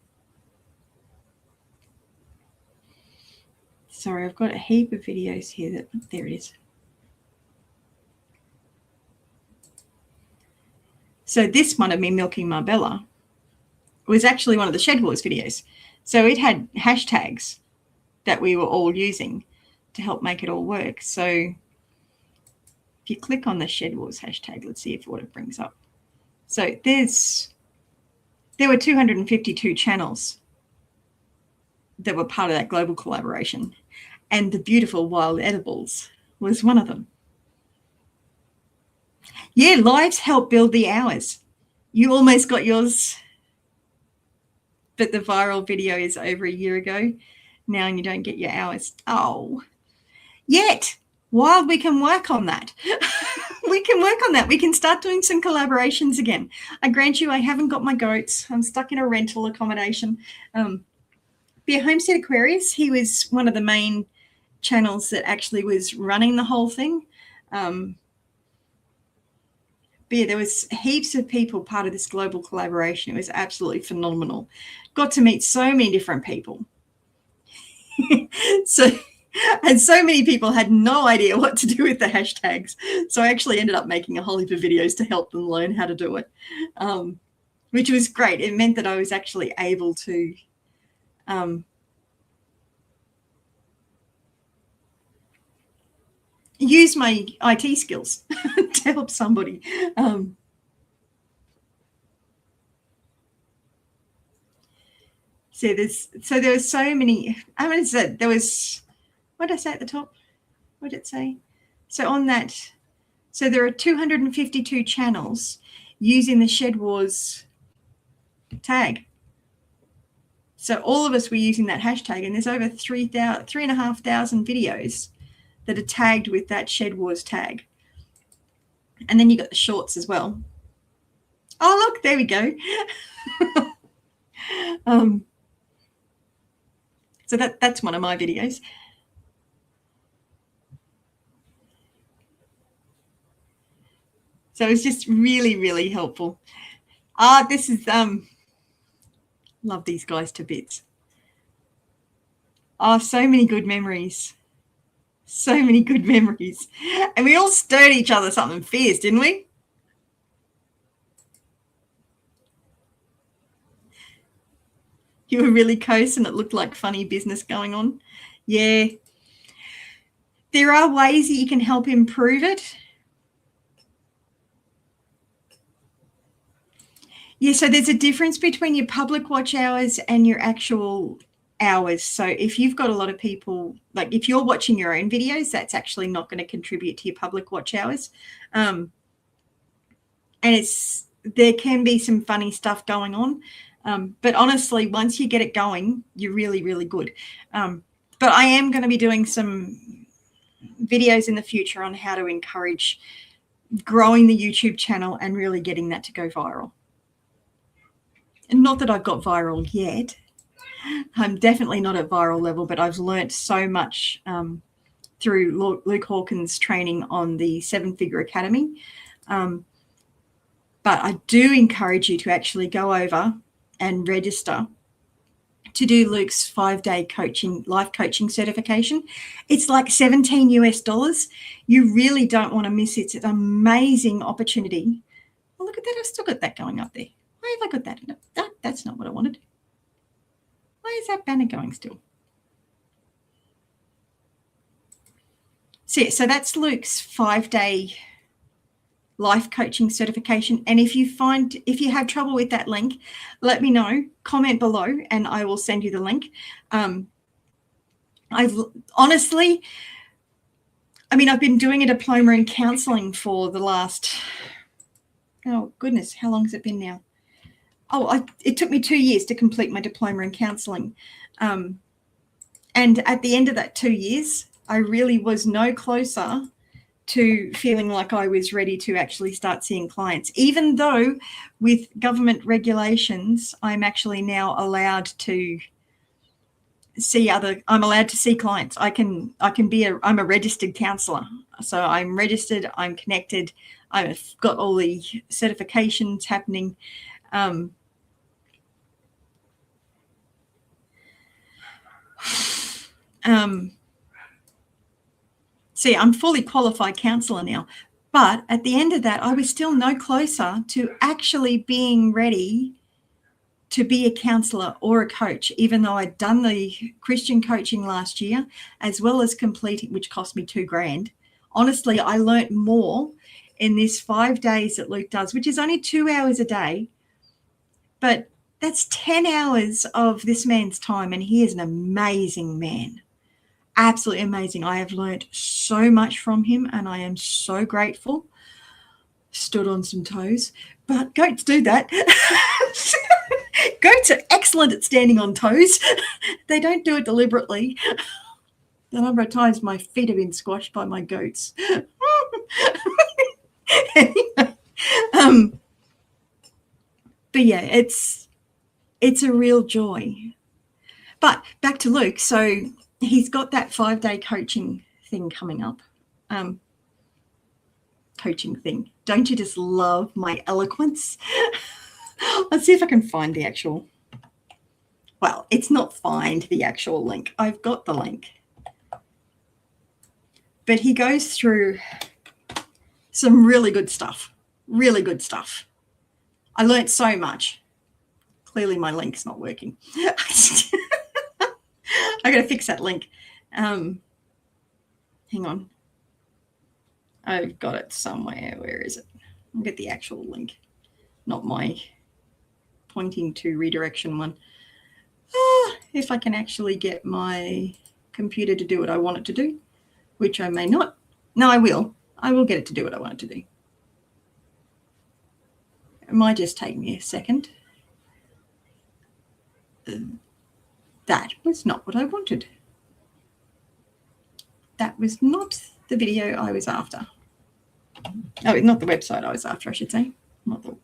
Sorry, I've got a heap of videos here that, there it is. So this one of me milking Marbella was actually one of the Shed Wars videos. So it had hashtags that we were all using to help make it all work. So if you click on the Shed Wars hashtag, let's see what it brings up. So there were 252 channels that were part of that global collaboration. And the beautiful wild edibles was one of them. Yeah, lives help build the hours. You almost got yours, but the viral video is over a year ago now and you don't get your hours. Oh, yet. While we can work on that. We can work on that. We can start doing some collaborations again. I grant you, I haven't got my goats. I'm stuck in a rental accommodation. Be a Homestead Aquarius. He was one of the main channels that actually was running the whole thing. But yeah, there was heaps of people part of this global collaboration. It was absolutely phenomenal. Got to meet so many different people. And so many people had no idea what to do with the hashtags. So I actually ended up making a whole heap of videos to help them learn how to do it, which was great. It meant that I was actually able to use my IT skills to help somebody. So there were so many. I mean, there was. What did I say at the top? What did it say? So on that, So there are 252 channels using the Shed Wars tag. So all of us were using that hashtag, and there's over 3,500 videos that are tagged with that Shed Wars tag. And then you got the shorts as well. Oh, look, there we go. So that's one of my videos. So it's just really, really helpful. This is love these guys to bits. So many good memories. So many good memories. And we all stirred each other something fierce, didn't we? You were really close and it looked like funny business going on. Yeah. There are ways that you can help improve it. Yeah, so there's a difference between your public watch hours and your actual hours. So if you've got a lot of people, like if you're watching your own videos, that's actually not going to contribute to your public watch hours. And there can be some funny stuff going on. But honestly, once you get it going, you're really, really good. But I am going to be doing some videos in the future on how to encourage growing the YouTube channel and really getting that to go viral. And not that I've got viral yet. I'm definitely not at viral level, but I've learnt so much through Luke Hawkins' training on the 7-Figure Academy. But I do encourage you to actually go over and register to do Luke's 5-day life coaching certification. It's like $17 US. You really don't want to miss it. It's an amazing opportunity. Well, look at that. I've still got that going up there. Why have I got that? No, that's not what I wanted. Why is that banner going still? So that's Luke's 5-day life coaching certification. And if you have trouble with that link, let me know, comment below, and I will send you the link. I've been doing a diploma in counseling for the last, oh goodness, how long has it been now? It took me 2 years to complete my diploma in counselling. And at the end of that 2 years, I really was no closer to feeling like I was ready to actually start seeing clients, even though with government regulations, I'm actually now allowed to I'm allowed to see clients. I'm a registered counsellor. So I'm registered, I'm connected, I've got all the certifications happening. I'm fully qualified counsellor now, but at the end of that, I was still no closer to actually being ready to be a counsellor or a coach, even though I'd done the Christian coaching last year, as well as completing, which cost me $2,000. Honestly, I learnt more in this 5 days that Luke does, which is only 2 hours a day, but that's 10 hours of this man's time, and he is an amazing man. Absolutely amazing. I have learnt so much from him, and I am so grateful. Stood on some toes, but goats do that. Goats are excellent at standing on toes. They don't do it deliberately. The number of times my feet have been squashed by my goats. But yeah, it's a real joy. But back to Luke. So he's got that 5-day coaching thing coming up. Coaching thing. Don't you just love my eloquence? Let's see if I can find the actual. Well, it's not find the actual link. I've got the link. But he goes through some really good stuff. Really good stuff. I learnt so much. Clearly my link's not working. I got to fix that link. Hang on. I've got it somewhere. Where is it? I'll get the actual link, not my pointing to redirection one. If I can actually get my computer to do what I want it to do, which I may not. No, I will. I will get it to do what I want it to do. It might just take me a second. That was not what I wanted. That was not the video I was after. Oh, not the website I was after, I should say. Not the...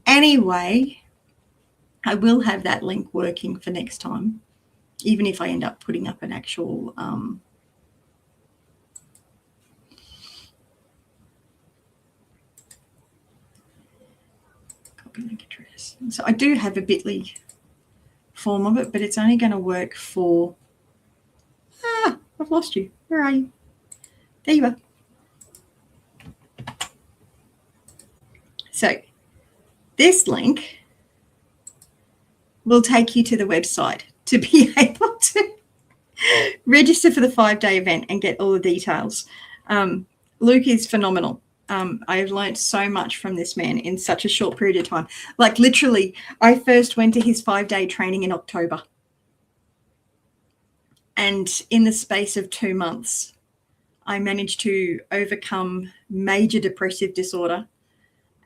Anyway, I will have that link working for next time, even if I end up putting up an actual copy link address. So I do have a bit.ly form of it, but it's only going to work for... I've lost you. Where are you? There you are. So this link will take you to the website to be able to register for the 5-day event and get all the details. Luke is phenomenal. I have learned so much from this man in such a short period of time. Like literally, I first went to his 5-day training in October. And in the space of 2 months, I managed to overcome major depressive disorder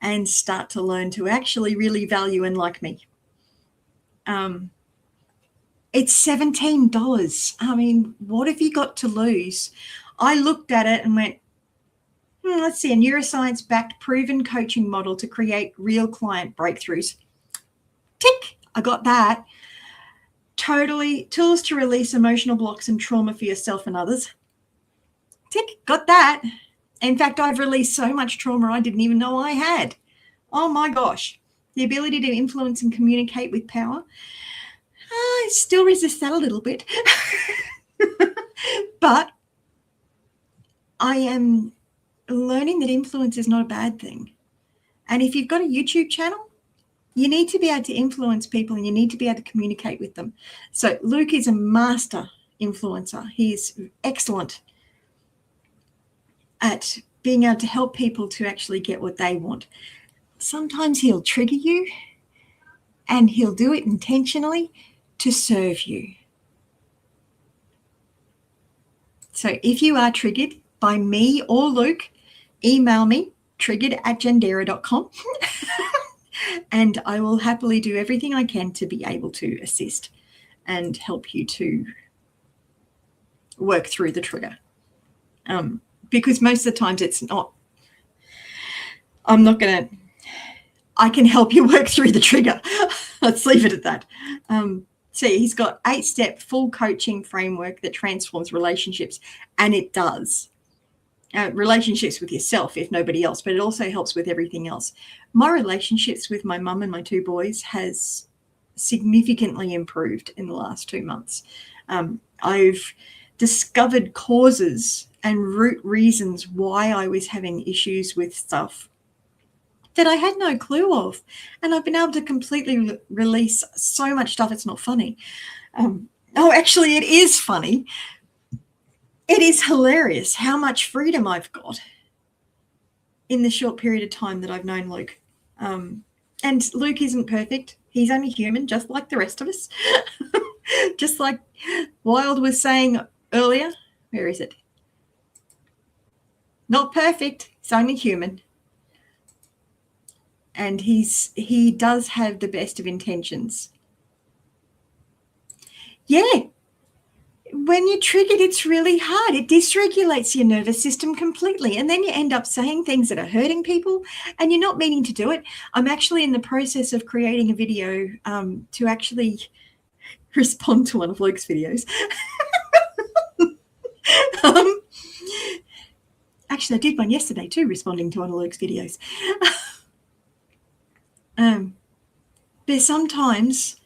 and start to learn to actually really value and like me. It's $17. I mean, what have you got to lose? I looked at it and went, let's see, a neuroscience-backed proven coaching model to create real client breakthroughs. Tick, I got that. Totally, tools to release emotional blocks and trauma for yourself and others. Tick, got that. In fact, I've released so much trauma I didn't even know I had. Oh my gosh. The ability to influence and communicate with power. I still resist that a little bit. But I am learning that influence is not a bad thing. And if you've got a YouTube channel, you need to be able to influence people and you need to be able to communicate with them. So Luke is a master influencer. He's excellent at being able to help people to actually get what they want. Sometimes he'll trigger you and he'll do it intentionally to serve you. So if you are triggered by me or Luke, email me, triggered@jandera.com. And I will happily do everything I can to be able to assist and help you to work through the trigger. Because most of the times it's not, I can help you work through the trigger. Let's leave it at that. See, he's got 8-step full coaching framework that transforms relationships, and it does. Relationships with yourself, if nobody else, but it also helps with everything else. My relationships with my mum and my 2 boys has significantly improved in the last 2 months. I've discovered causes and root reasons why I was having issues with stuff that I had no clue of. And I've been able to completely release so much stuff. It's not funny. Actually, it is funny. It is hilarious how much freedom I've got in the short period of time that I've known Luke. And Luke isn't perfect. He's only human, just like the rest of us. Just like Wild was saying earlier. Where is it? Not perfect. He's only human. And he does have the best of intentions. Yeah. When you're triggered, it's really hard. It dysregulates your nervous system completely. And then you end up saying things that are hurting people and you're not meaning to do it. I'm actually in the process of creating a video to actually respond to one of Luke's videos. Actually, I did one yesterday too, responding to one of Luke's videos. But sometimes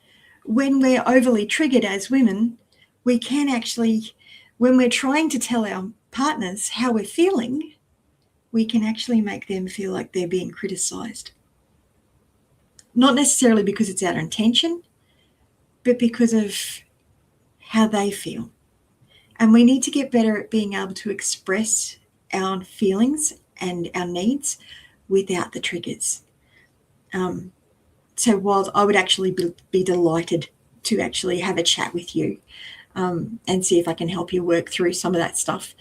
when we're overly triggered as women, we can actually, when we're trying to tell our partners how we're feeling, we can actually make them feel like they're being criticized. Not necessarily because it's our intention, but because of how they feel. And we need to get better at being able to express our feelings and our needs without the triggers. So while I would actually be delighted to actually have a chat with you and see if I can help you work through some of that stuff.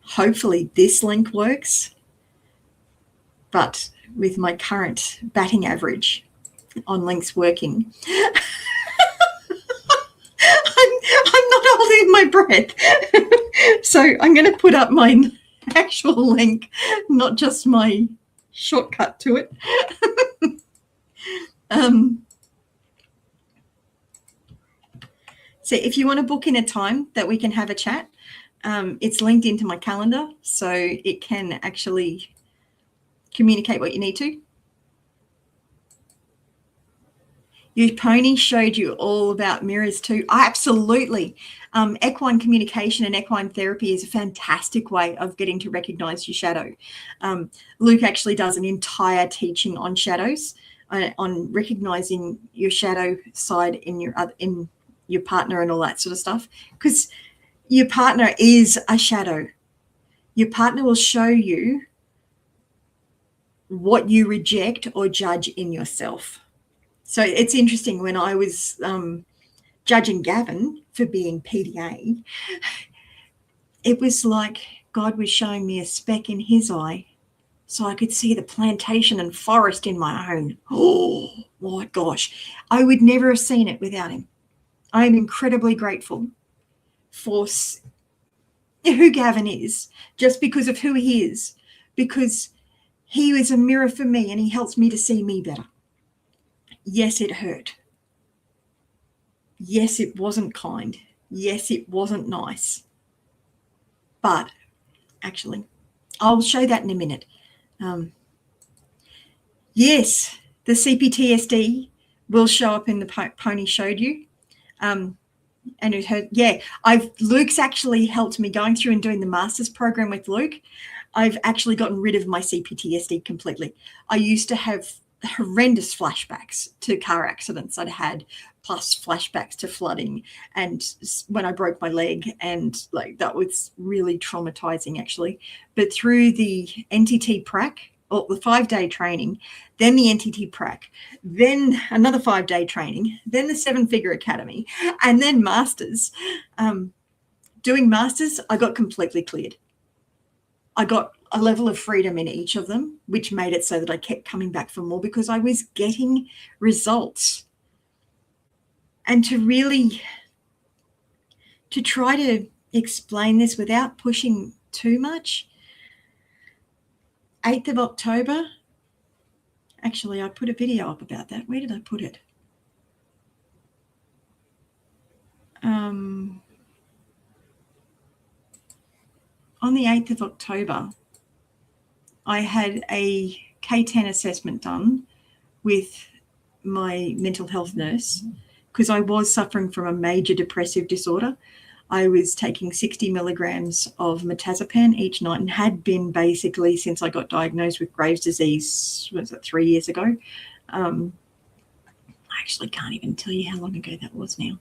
Hopefully this link works, but with my current batting average on links working, I'm not holding my breath. So I'm going to put up my actual link, not just my shortcut to it. So if you want to book in a time that we can have a chat, it's linked into my calendar, so it can actually communicate what you need to. Your pony showed you all about mirrors too. Absolutely. Equine communication and equine therapy is a fantastic way of getting to recognize your shadow. Luke actually does an entire teaching on shadows, on recognizing your shadow side in your partner and all that sort of stuff, because your partner is a shadow. Your partner will show you what you reject or judge in yourself. So it's interesting, when I was judging Gavin for being PDA, it was like God was showing me a speck in his eye so I could see the plantation and forest in my own. Oh my gosh, I would never have seen it without him. I am incredibly grateful for who Gavin is, just because of who he is, because he is a mirror for me and he helps me to see me better. Yes, it hurt. Yes, it wasn't kind. Yes, it wasn't nice. But actually, I'll show that in a minute. Yes, the CPTSD will show up in the pony showed you. And it hurt. Yeah, Luke's actually helped me going through and doing the master's program with Luke. I've actually gotten rid of my CPTSD completely. I used to have horrendous flashbacks to car accidents I'd had, plus flashbacks to flooding and when I broke my leg, and like that was really traumatizing actually. But through the NTT prac, or the 5-day training, then the NTT prac, then another 5-day training, then the 7-figure academy, and then masters. Doing masters, I got completely cleared. I got a level of freedom in each of them, which made it so that I kept coming back for more because I was getting results. And to try to explain this without pushing too much, 8th of October, actually, I put a video up about that. Where did I put it? On the 8th of October, I had a K10 assessment done with my mental health nurse because I was suffering from a major depressive disorder. I was taking 60 milligrams of metazepam each night and had been basically since I got diagnosed with Graves' disease, was it 3 years ago? I actually can't even tell you how long ago that was now.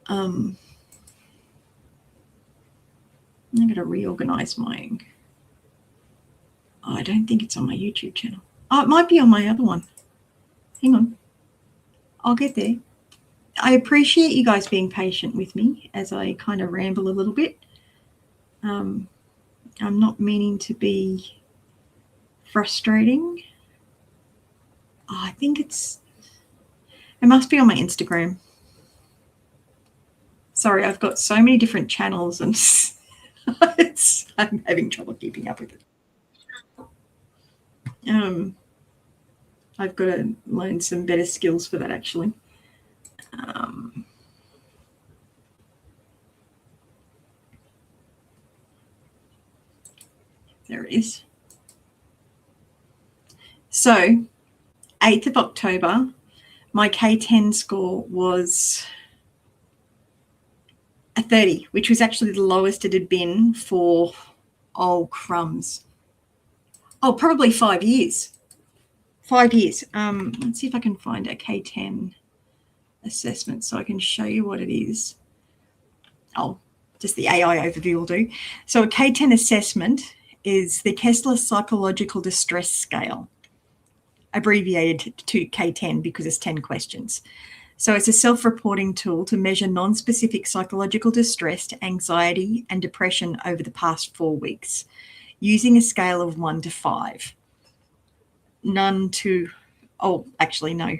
I'm going to reorganize my... Oh, I don't think it's on my YouTube channel. Oh, it might be on my other one. Hang on. I'll get there. I appreciate you guys being patient with me as I kind of ramble a little bit. I'm not meaning to be frustrating. Oh, I think it must be on my Instagram. Sorry, I've got so many different channels and I'm having trouble keeping up with it. I've got to learn some better skills for that actually. There it is. So 8th of October, my K10 score was a 30, which was actually the lowest it had been for, oh, crumbs. Oh, probably 5 years. 5 years. Let's see if I can find a K10 assessment so I can show you what it is. Oh, just the AI overview will do. So a K10 assessment is the Kessler Psychological Distress Scale, abbreviated to K10 because it's 10 questions. So it's a self-reporting tool to measure non-specific psychological distress, anxiety, and depression over the past 4 weeks, using a scale of 1 to 5. None to, oh, actually, no.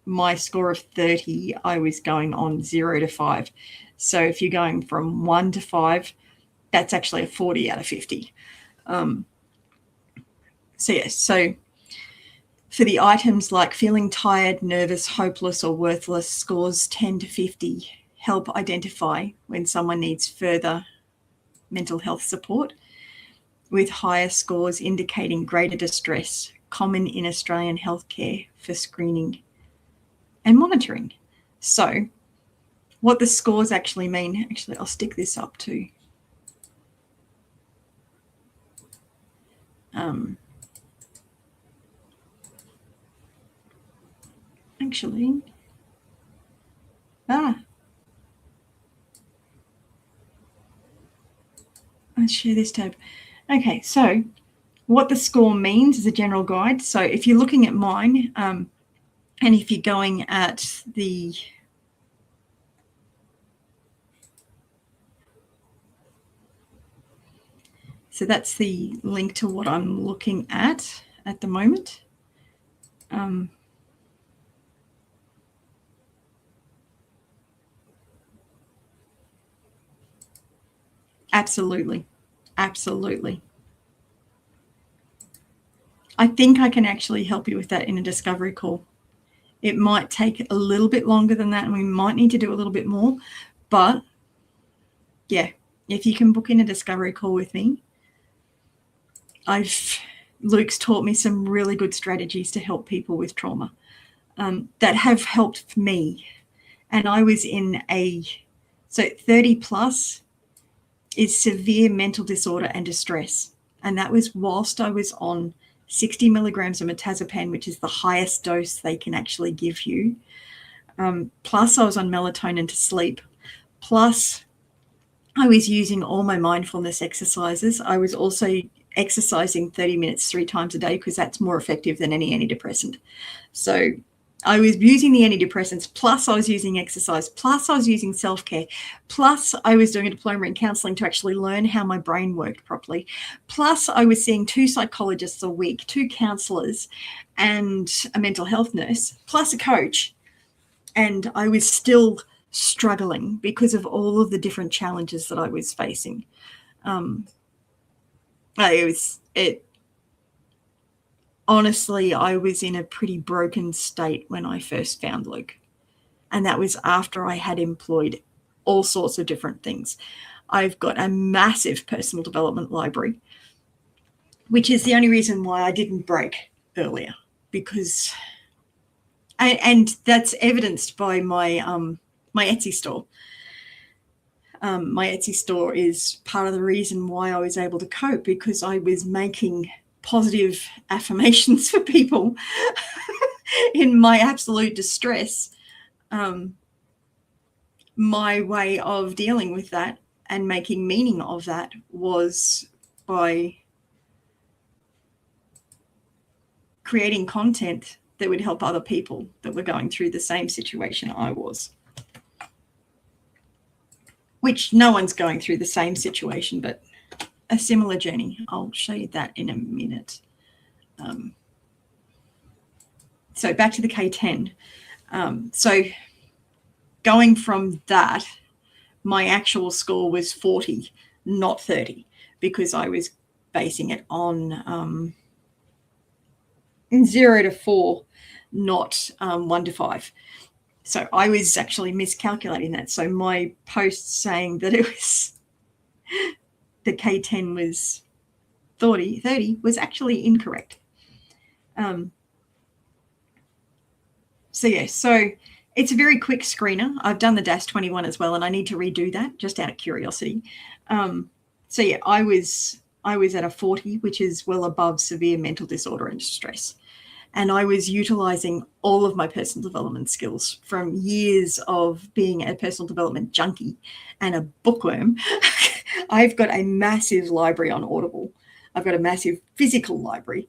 My score of 30, I was going on 0 to 5. So if you're going from 1 to 5, that's actually a 40 out of 50. So yes, so for the items like feeling tired, nervous, hopeless, or worthless, scores 10 to 50 help identify when someone needs further mental health support, with higher scores indicating greater distress, common in Australian healthcare for screening and monitoring. So what the scores actually mean, actually, I'll stick this up too. Let's share this tab. Okay, so what the score means is a general guide. So if you're looking at mine, and if you're going at the so that's the link to what I'm looking at the moment. Absolutely. Absolutely. I think I can actually help you with that in a discovery call. It might take a little bit longer than that, and we might need to do a little bit more. But yeah, if you can book in a discovery call with me, Luke's taught me some really good strategies to help people with trauma that have helped me. And I was in so 30 plus is severe mental disorder and distress. And that was whilst I was on 60 milligrams of mirtazapine, which is the highest dose they can actually give you. Plus I was on melatonin to sleep. Plus I was using all my mindfulness exercises. I was also exercising 30 minutes 3 times a day because that's more effective than any antidepressant. So I was using the antidepressants, plus I was using exercise, plus I was using self-care, plus I was doing a diploma in counselling to actually learn how my brain worked properly, plus I was seeing 2 psychologists a week, 2 counsellors, and a mental health nurse, plus a coach. And I was still struggling because of all of the different challenges that I was facing. Honestly, I was in a pretty broken state when I first found Luke. And that was after I had employed all sorts of different things. I've got a massive personal development library, which is the only reason why I didn't break earlier, because, and that's evidenced by my Etsy store. My Etsy store is part of the reason why I was able to cope, because I was making positive affirmations for people in my absolute distress. My way of dealing with that and making meaning of that was by creating content that would help other people that were going through the same situation I was. Which no one's going through the same situation, but a similar journey. I'll show you that in a minute. So back to the K10. So going from that, my actual score was 40, not 30, because I was basing it on 0 to 4, not 1 to 5. So I was actually miscalculating that. So my post saying that it was the K10 was 30 was actually incorrect. So it's a very quick screener. I've done the DAS21 as well, and I need to redo that just out of curiosity. So yeah, I was at a 40, which is well above severe mental disorder and stress. And I was utilizing all of my personal development skills from years of being a personal development junkie and a bookworm. I've got a massive library on Audible. I've got a massive physical library.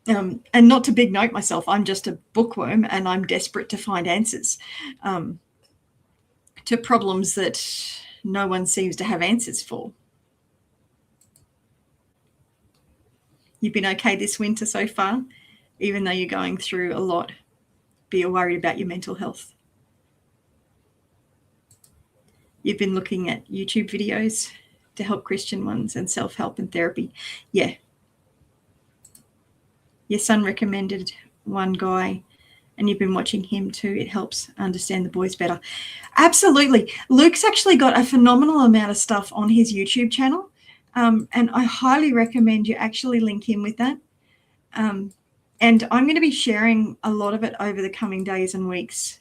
And not to big note myself, I'm just a bookworm and I'm desperate to find answers to problems that no one seems to have answers for. You've been okay this winter so far, even though you're going through a lot, but you're worried about your mental health. You've been looking at YouTube videos to help, Christian ones, and self-help and therapy. Yeah. Your son recommended one guy and you've been watching him too. It helps understand the boys better. Absolutely. Luke's actually got a phenomenal amount of stuff on his YouTube channel. And I highly recommend you actually link in with that. And I'm going to be sharing a lot of it over the coming days and weeks,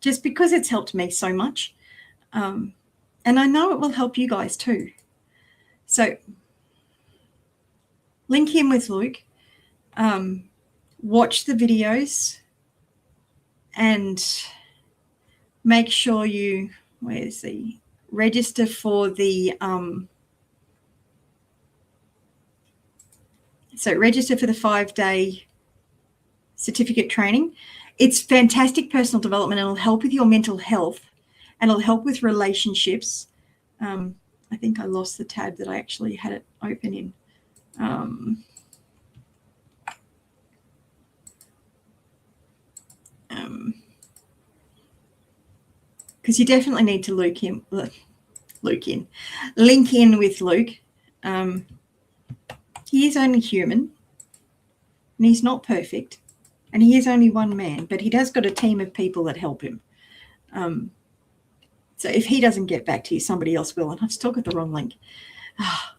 just because it's helped me so much. And I know it will help you guys too. So link in with Luke, watch the videos, and make sure you, where's the, register for the, register for the 5-day certificate training. It's fantastic personal development. It'll help with your mental health and it'll help with relationships. I think I lost the tab that I actually had it open in. Because you definitely need to link in with Luke. He is only human and he's not perfect and he is only one man, but he does got a team of people that help him. So if he doesn't get back to you, somebody else will. And I've still got the wrong link. Ah,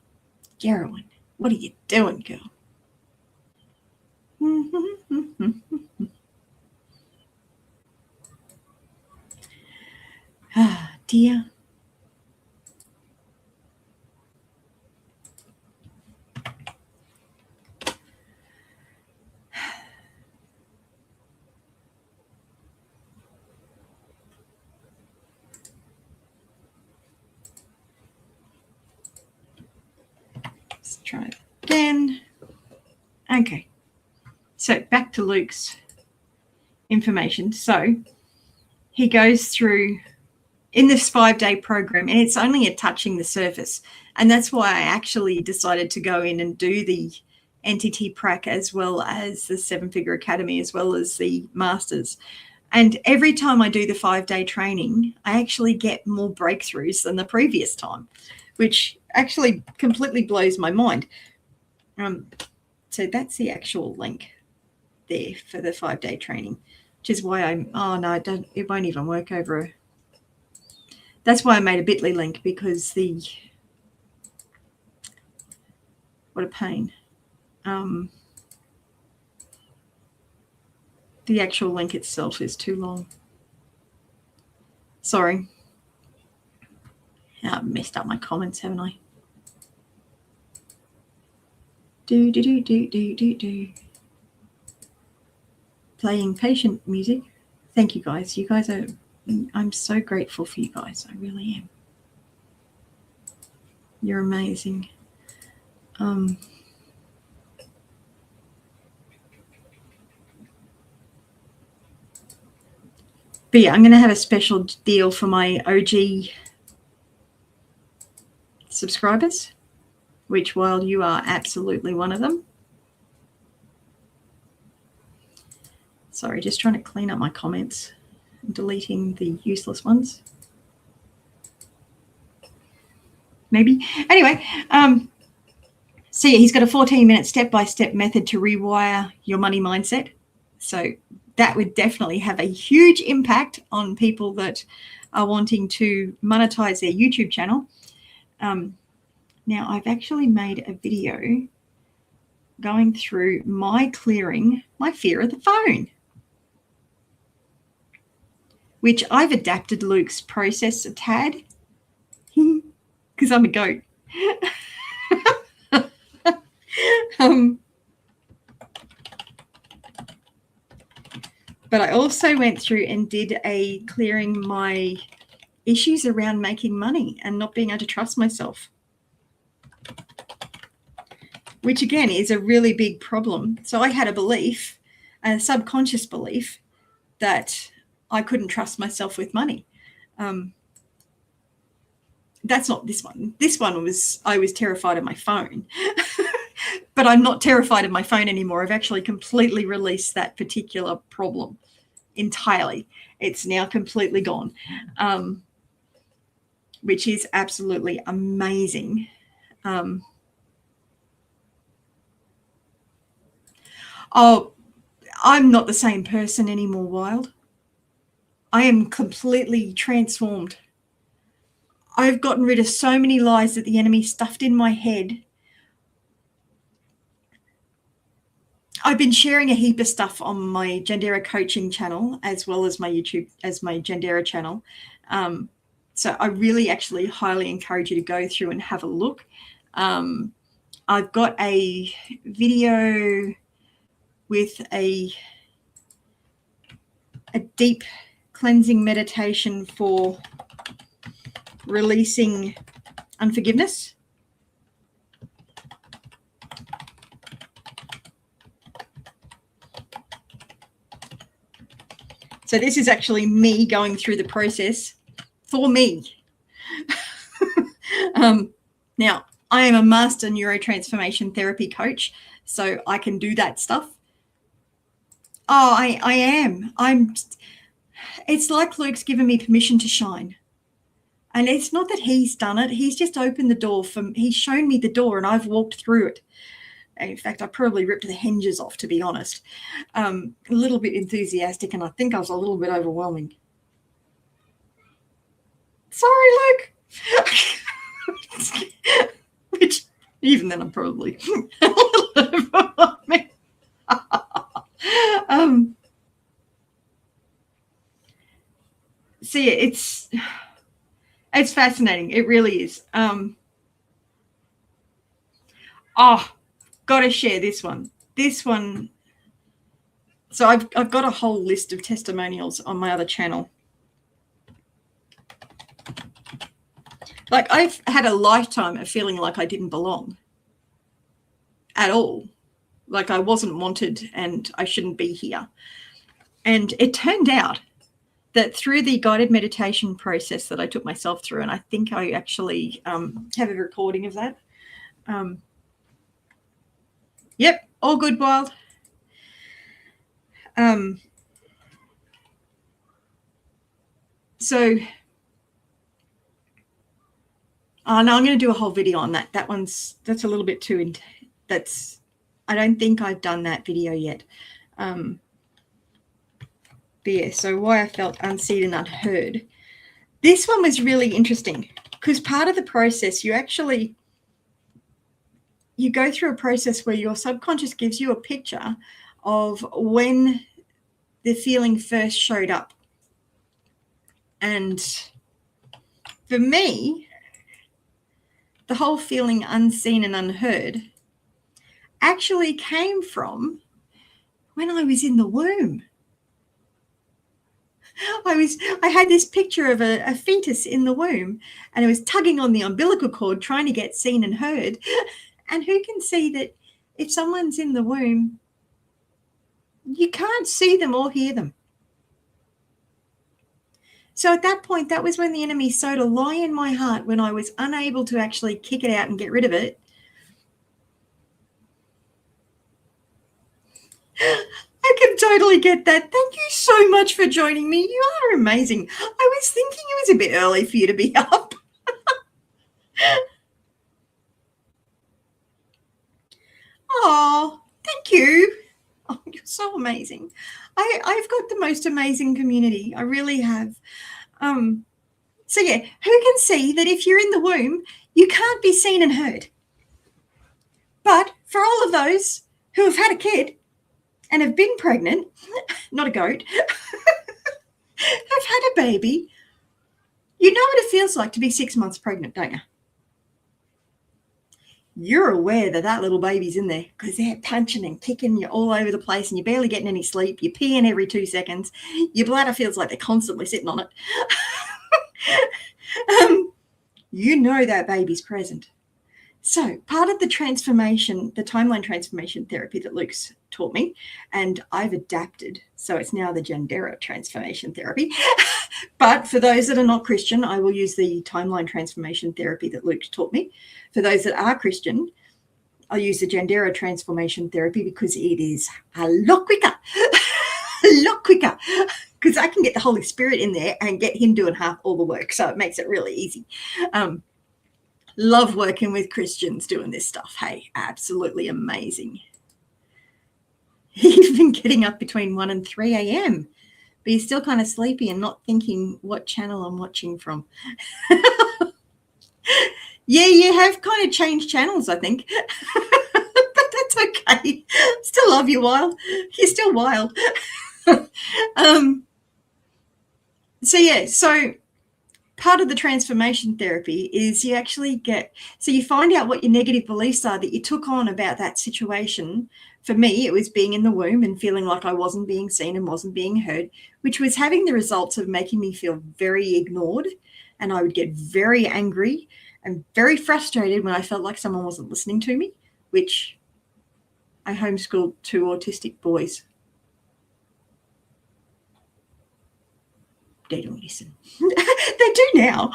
Geraldine, what are you doing, girl? Ah, dear. Let's try it again. Okay. So back to Luke's information. So he goes through in this 5-day program, and it's only a touching the surface. And that's why I actually decided to go in and do the NTT Prac as well as the 7-Figure Academy, as well as the Masters. And every time I do the 5-day training, I actually get more breakthroughs than the previous time, which actually completely blows my mind. So that's the actual link there for the 5-day training, which is why it won't even work over that's why I made a bit.ly link, because what a pain. The actual link itself is too long. Sorry. I've messed up my comments, haven't I? Do. Playing patient music. Thank you guys. You guys are, I'm so grateful for you guys. I really am. You're amazing. But yeah, I'm going to have a special deal for my OG subscribers, which, while you are absolutely one of them. Sorry, just trying to clean up my comments and deleting the useless ones. Maybe. Anyway, so yeah, he's got a 14-minute step-by-step method to rewire your money mindset. So that would definitely have a huge impact on people that are wanting to monetize their YouTube channel. Now, I've actually made a video going through clearing my fear of the phone, which I've adapted Luke's process a tad because I'm a goat. But I also went through and did a clearing my issues around making money and not being able to trust myself. which again is a really big problem. So I had a belief, a subconscious belief, that I couldn't trust myself with money. That's not this one. This one was, I was terrified of my phone. But I'm not terrified of my phone anymore. I've actually completely released that particular problem entirely. It's now completely gone, which is absolutely amazing. Oh, I'm not the same person anymore, Wild. I am completely transformed. I've gotten rid of so many lies that the enemy stuffed in my head. I've been sharing a heap of stuff on my Jandera coaching channel, as well as my YouTube, as my Jandera channel. So I really actually highly encourage you to go through and have a look. I've got a video with a deep cleansing meditation for releasing unforgiveness. So this is actually me going through the process for me. Now, I am a master neurotransformation therapy coach, so I can do that stuff. Oh, I am. It's like Luke's given me permission to shine. And it's not that he's done it. He's just opened the door he's shown me the door and I've walked through it. In fact, I probably ripped the hinges off, to be honest. A little bit enthusiastic, and I think I was a little bit overwhelming. Sorry, Luke. Which, even then, I'm probably a little overwhelming. See, it's fascinating. It really is. Got to share this one. This one. So I've got a whole list of testimonials on my other channel. Like, I've had a lifetime of feeling like I didn't belong at all. Like I wasn't wanted and I shouldn't be here. And it turned out that through the guided meditation process that I took myself through, and I think I actually have a recording of that. Yep, all good, Wild. So, no, I'm going to do a whole video on that. That's a little bit too, I don't think I've done that video yet. But yeah, so why I felt unseen and unheard. This one was really interesting because part of the process, you go through a process where your subconscious gives you a picture of when the feeling first showed up. And for me, the whole feeling unseen and unheard actually came from when I was in the womb. I had this picture of a fetus in the womb, and it was tugging on the umbilical cord, trying to get seen and heard. And who can see that if someone's in the womb, you can't see them or hear them? So at that point, that was when the enemy sowed a lie in my heart, when I was unable to actually kick it out and get rid of it. I can totally get that. Thank you so much for joining me. You are amazing. I was thinking it was a bit early for you to be up. Oh, thank you. Oh, you're so amazing. I've got the most amazing community. I really have. So yeah, who can see that if you're in the womb, you can't be seen and heard? But for all of those who have had a kid and have been pregnant, not a goat, have had a baby, you know what it feels like to be 6 months pregnant, don't you? You're aware that that little baby's in there because they're punching and kicking you all over the place and you're barely getting any sleep. You're peeing every 2 seconds. Your bladder feels like they're constantly sitting on it. You know that baby's present. So part of the transformation, the timeline transformation therapy that Luke's taught me, and I've adapted, so it's now the Gendera transformation therapy. But for those that are not Christian, I will use the timeline transformation therapy that Luke's taught me. For those that are Christian, I'll use the Gendera transformation therapy because it is a lot quicker, because I can get the Holy Spirit in there and get him doing half all the work. So it makes it really easy. Love working with Christians doing this stuff. Hey, absolutely amazing. He's been getting up between 1 and 3 a.m., but he's still kind of sleepy and not thinking what channel I'm watching from. Yeah, you have kind of changed channels, I think. But that's okay. Still love you, Wild. You're still wild. So part of the transformation therapy is you actually you find out what your negative beliefs are that you took on about that situation. For me, it was being in the womb and feeling like I wasn't being seen and wasn't being heard, which was having the results of making me feel very ignored. And I would get very angry and very frustrated when I felt like someone wasn't listening to me, which I homeschooled 2 autistic boys. They don't listen. They do now.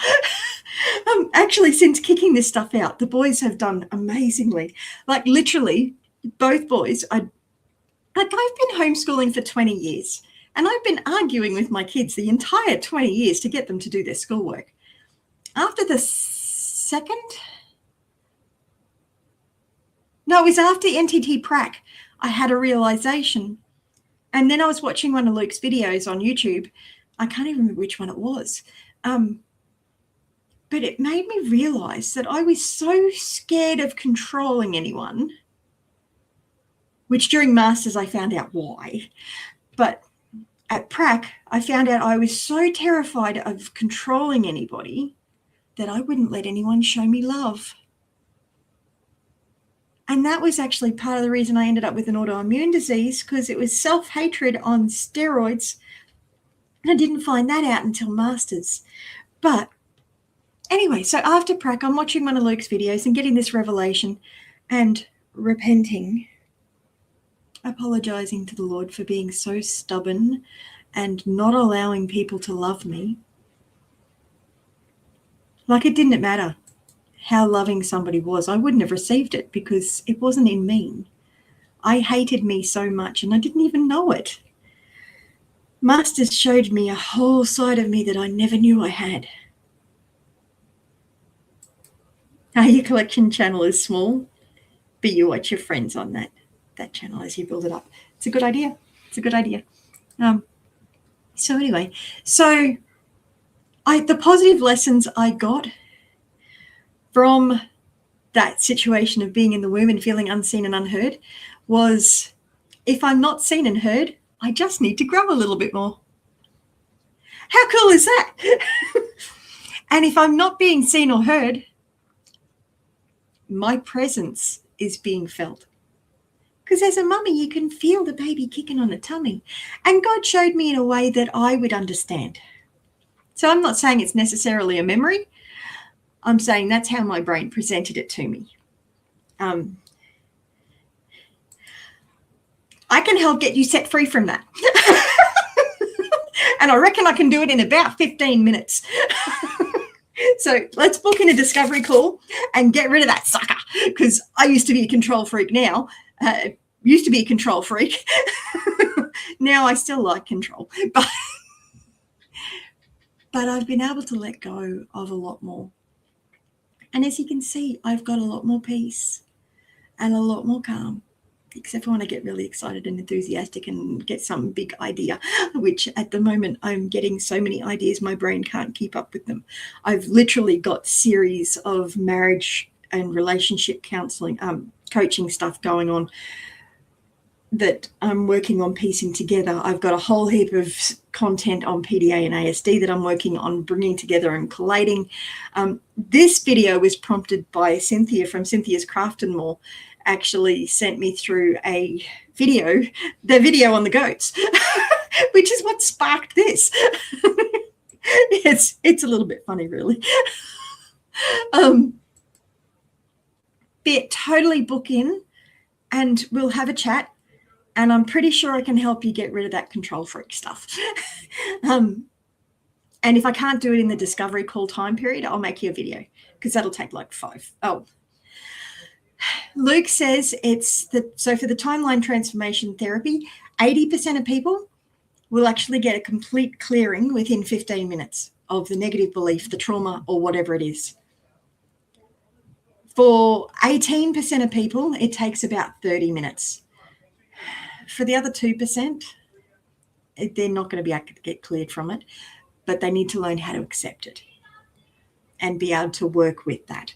Actually, since kicking this stuff out, the boys have done amazingly. Like literally, both boys. I've been homeschooling for 20 years, and I've been arguing with my kids the entire 20 years to get them to do their schoolwork. After the it was after NTT Prac, I had a realization. And then I was watching one of Luke's videos on YouTube. I can't even remember which one it was. But it made me realize that I was so scared of controlling anyone, which during Masters I found out why. But at Prac, I found out I was so terrified of controlling anybody that I wouldn't let anyone show me love. And that was actually part of the reason I ended up with an autoimmune disease, because it was self-hatred on steroids. And I didn't find that out until Masters. But anyway, so after Prac, I'm watching one of Luke's videos and getting this revelation and repenting, apologizing to the Lord for being so stubborn and not allowing people to love me. Like it didn't matter how loving somebody was. I wouldn't have received it because it wasn't in me. I hated me so much and I didn't even know it. Masters showed me a whole side of me that I never knew I had. Now, your collection channel is small, but you watch your friends on that channel as you build it up. It's a good idea. So anyway, the positive lessons I got from that situation of being in the womb and feeling unseen and unheard was, if I'm not seen and heard, I just need to grow a little bit more. How cool is that? And if I'm not being seen or heard, my presence is being felt. Because as a mummy, you can feel the baby kicking on the tummy. And God showed me in a way that I would understand. So I'm not saying it's necessarily a memory. I'm saying that's how my brain presented it to me. I can help get you set free from that. And I reckon I can do it in about 15 minutes. So let's book in a discovery call and get rid of that sucker, because I used to be a control freak now. Used to be a control freak. Now I still like control. But I've been able to let go of a lot more. And as you can see, I've got a lot more peace and a lot more calm, except for when I get really excited and enthusiastic and get some big idea, which at the moment I'm getting so many ideas, my brain can't keep up with them. I've literally got series of marriage and relationship counseling, coaching stuff going on that I'm working on piecing together. I've got a whole heap of content on PDA and ASD that I'm working on bringing together and collating. This video was prompted by Cynthia from Cynthia's Craft and More. Actually sent me through the video on the goats, which is what sparked this. It's a little bit funny, really. totally book in and we'll have a chat. And I'm pretty sure I can help you get rid of that control freak stuff. And if I can't do it in the discovery call time period, I'll make you a video because that'll take like 5. Oh, Luke says so for the timeline transformation therapy, 80% of people will actually get a complete clearing within 15 minutes of the negative belief, the trauma, or whatever it is. For 18% of people, it takes about 30 minutes. For the other 2%, they're not going to be able to get cleared from it, but they need to learn how to accept it and be able to work with that.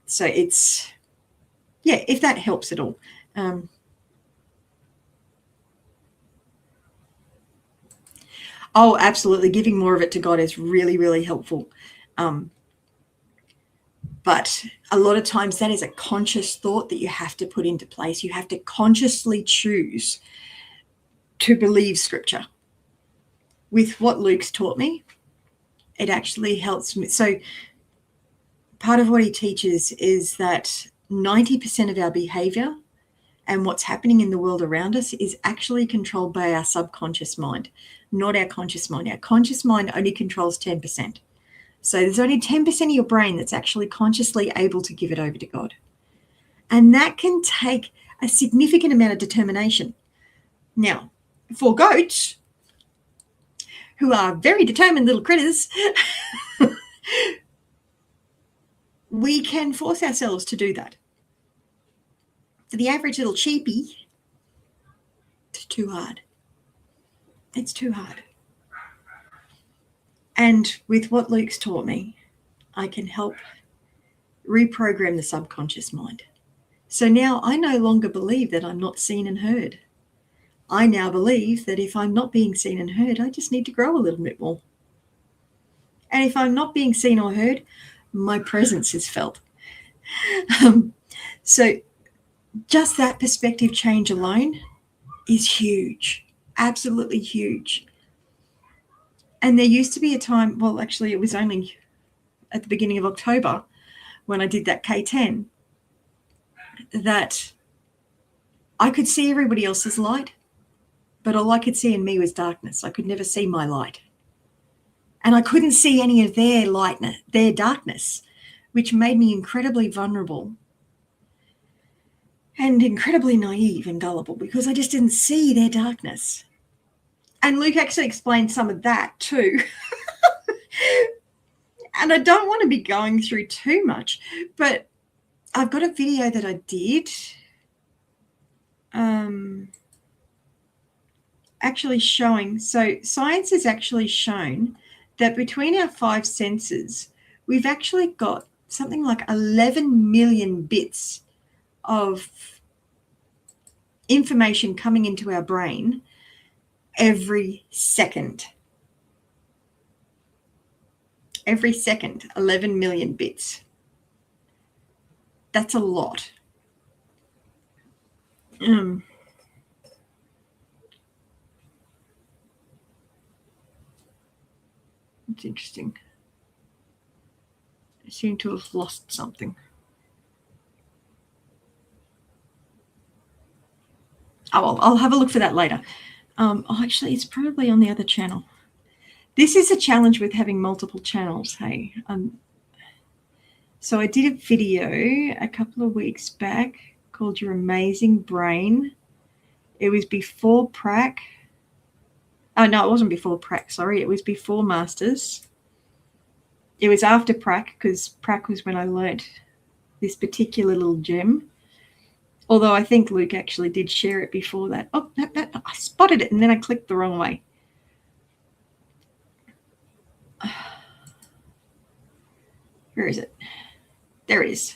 So it's, yeah, if that helps at all. Oh, absolutely. Giving more of it to God is really, really helpful. But a lot of times that is a conscious thought that you have to put into place. You have to consciously choose to believe Scripture. With what Luke's taught me, it actually helps me. So part of what he teaches is that 90% of our behavior and what's happening in the world around us is actually controlled by our subconscious mind, not our conscious mind. Our conscious mind only controls 10%. So there's only 10% of your brain that's actually consciously able to give it over to God. And that can take a significant amount of determination. Now, for goats, who are very determined little critters, we can force ourselves to do that. For the average little sheepy, it's too hard. It's too hard. And with what Luke's taught me, I can help reprogram the subconscious mind. So now I no longer believe that I'm not seen and heard. I now believe that if I'm not being seen and heard, I just need to grow a little bit more. And if I'm not being seen or heard, my presence is felt. So just that perspective change alone is huge, absolutely huge. And there used to be a time, well, actually, it was only at the beginning of October when I did that K10, that I could see everybody else's light, but all I could see in me was darkness. I could never see my light. And I couldn't see any of their lightness, their darkness, which made me incredibly vulnerable and incredibly naive and gullible because I just didn't see their darkness. And Luke actually explained some of that too. And I don't want to be going through too much, but I've got a video that I did actually showing, so science has actually shown that between our 5 senses, we've actually got something like 11 million bits of information coming into our brain every second. Every second, 11 million bits. That's a lot. It's interesting. I seem to have lost something. Oh, I'll have a look for that later. Actually, it's probably on the other channel. This is a challenge with having multiple channels, hey. So I did a video a couple of weeks back called Your Amazing Brain. It was before prac. Oh, no, it wasn't before prac, sorry. It was before Masters. It was after prac because prac was when I learnt this particular little gem. Although I think Luke actually did share it before that. Oh, I spotted it and then I clicked the wrong way. Where is it? There it is.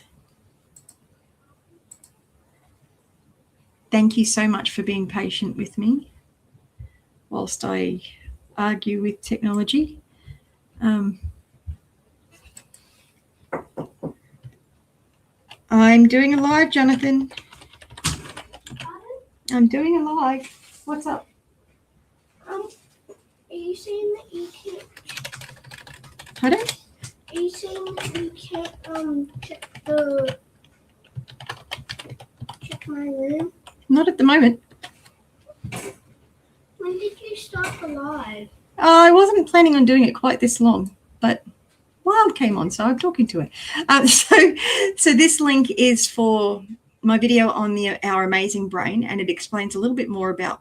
Thank you so much for being patient with me whilst I argue with technology. I'm doing a live, Jonathan. I'm doing a live. What's up? Are you saying that you can't? Pardon? Are you saying that you can't check the my room? Not at the moment. When did you start the live? I wasn't planning on doing it quite this long, but Wild came on, so I'm talking to her. So this link is for my video on our amazing brain, and it explains a little bit more about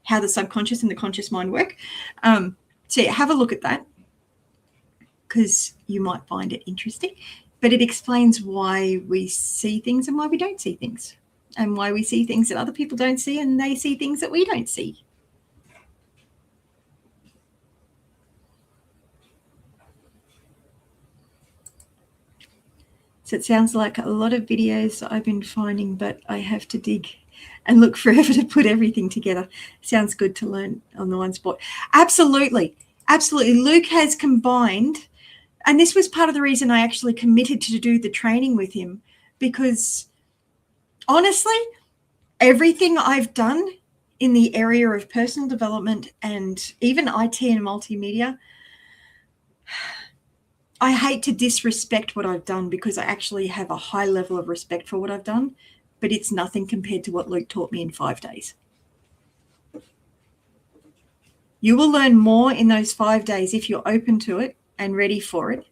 how the subconscious and the conscious mind work. So yeah, have a look at that, because you might find it interesting. But it explains why we see things and why we don't see things, and why we see things that other people don't see and they see things that we don't see. So it sounds like a lot of videos I've been finding, but I have to dig and look forever to put everything together. Sounds good to learn on the one spot. Absolutely. Absolutely. Luke has combined, and this was part of the reason I actually committed to do the training with him, because honestly, everything I've done in the area of personal development and even IT and multimedia, I hate to disrespect what I've done, because I actually have a high level of respect for what I've done, but it's nothing compared to what Luke taught me in 5 days. You will learn more in those 5 days if you're open to it and ready for it,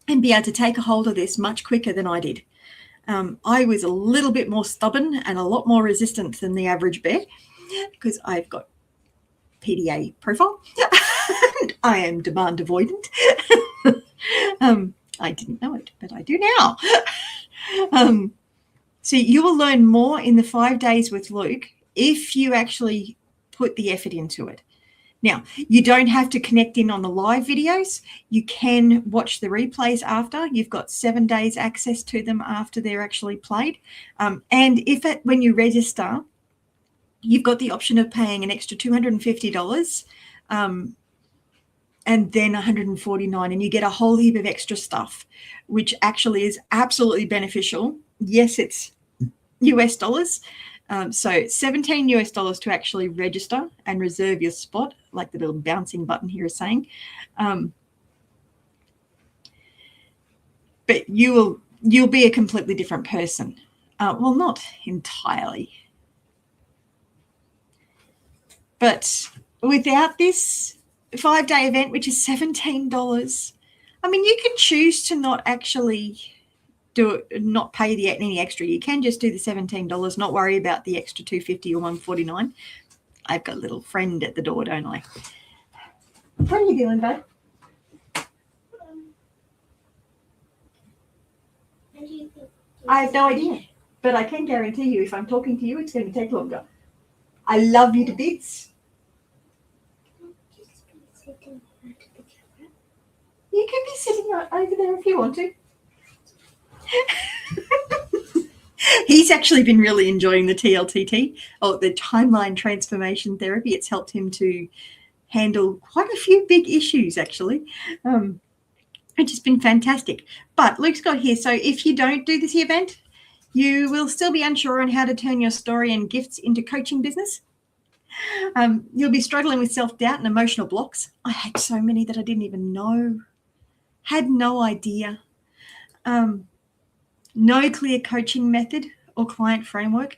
and be able to take a hold of this much quicker than I did. I was a little bit more stubborn and a lot more resistant than the average bear, because I've got PDA profile. I am demand avoidant. I didn't know it, but I do now. So you will learn more in the 5 days with Luke if you actually put the effort into it. Now, you don't have to connect in on the live videos. You can watch the replays after. You've got 7 days access to them after they're actually played. And when you register, you've got the option of paying an extra $250 and then $149, and you get a whole heap of extra stuff, which actually is absolutely beneficial. Yes, it's US dollars. So $17 US to actually register and reserve your spot, like the little bouncing button here is saying. But you'll be a completely different person. Well, not entirely. But without this 5-day event, which is $17, I mean, you can choose to not actually do it, not pay any extra. You can just do the $17, not worry about the extra $250 or $149. I've got a little friend at the door, don't I? What are you doing, bud? I have no idea, but I can guarantee you, if I'm talking to you, it's going to take longer. I love you to bits. You can be sitting over there if you want to. He's actually been really enjoying the TLTT, or the timeline transformation therapy. It's helped him to handle quite a few big issues, actually, which has been fantastic. But Luke's got here, so if you don't do this event, you will still be unsure on how to turn your story and gifts into coaching business. You'll be struggling with self-doubt and emotional blocks. I had so many that I didn't even know. Had no idea. No clear coaching method or client framework.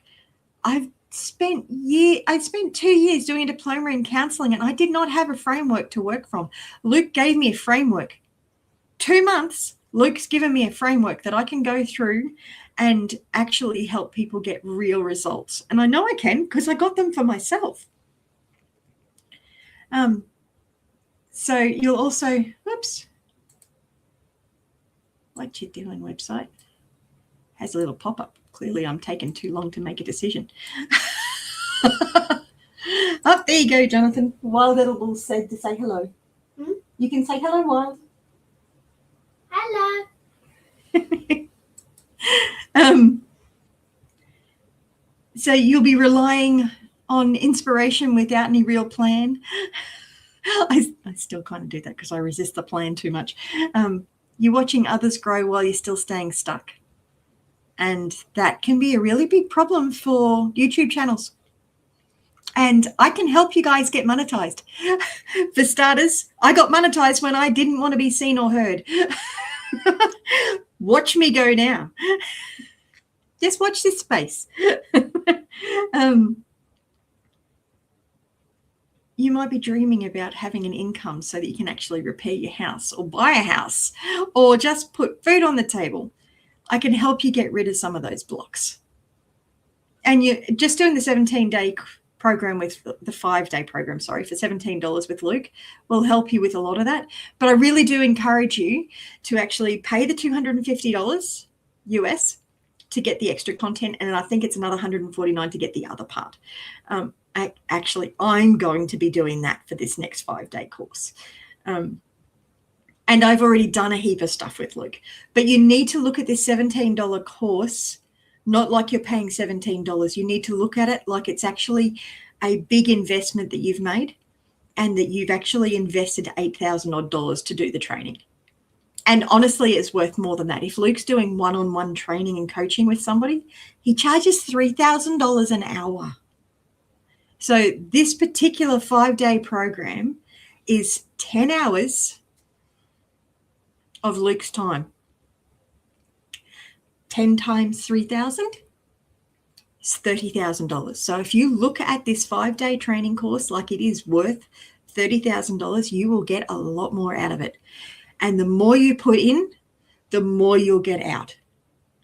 I spent 2 years doing a diploma in counseling, and I did not have a framework to work from. Luke gave me a framework. 2 months, Luke's given me a framework that I can go through and actually help people get real results. And I know I can, because I got them for myself. So you'll also, whoops, what you doing website? Has a little pop-up. Clearly I'm taking too long to make a decision. Oh, there you go, Jonathan. Wild Edible said to say hello. You can say hello, Wild. Hello. So you'll be relying on inspiration without any real plan. I still kind of do that because I resist the plan too much. You're watching others grow while you're still staying stuck. And that can be a really big problem for YouTube channels. And I can help you guys get monetized. For starters, I got monetized when I didn't want to be seen or heard. Watch me go now. Just watch this space. You might be dreaming about having an income so that you can actually repair your house or buy a house or just put food on the table. I can help you get rid of some of those blocks. And you're just doing the 17-day program with the 5-day program, for $17 with Luke will help you with a lot of that. But I really do encourage you to actually pay the $250 US to get the extra content. And I think it's another $149 to get the other part. Actually, I'm going to be doing that for this next 5-day course. And I've already done a heap of stuff with Luke. But you need to look at this $17 course not like you're paying $17. You need to look at it like it's actually a big investment that you've made and that you've actually invested $8,000 odd to do the training. And honestly, it's worth more than that. If Luke's doing one-on-one training and coaching with somebody, he charges $3,000 an hour. So this particular 5-day program is 10 hours of Luke's time. 10 times 3,000 is $30,000. So if you look at this 5-day training course like it is worth $30,000, you will get a lot more out of it. And the more you put in, the more you'll get out.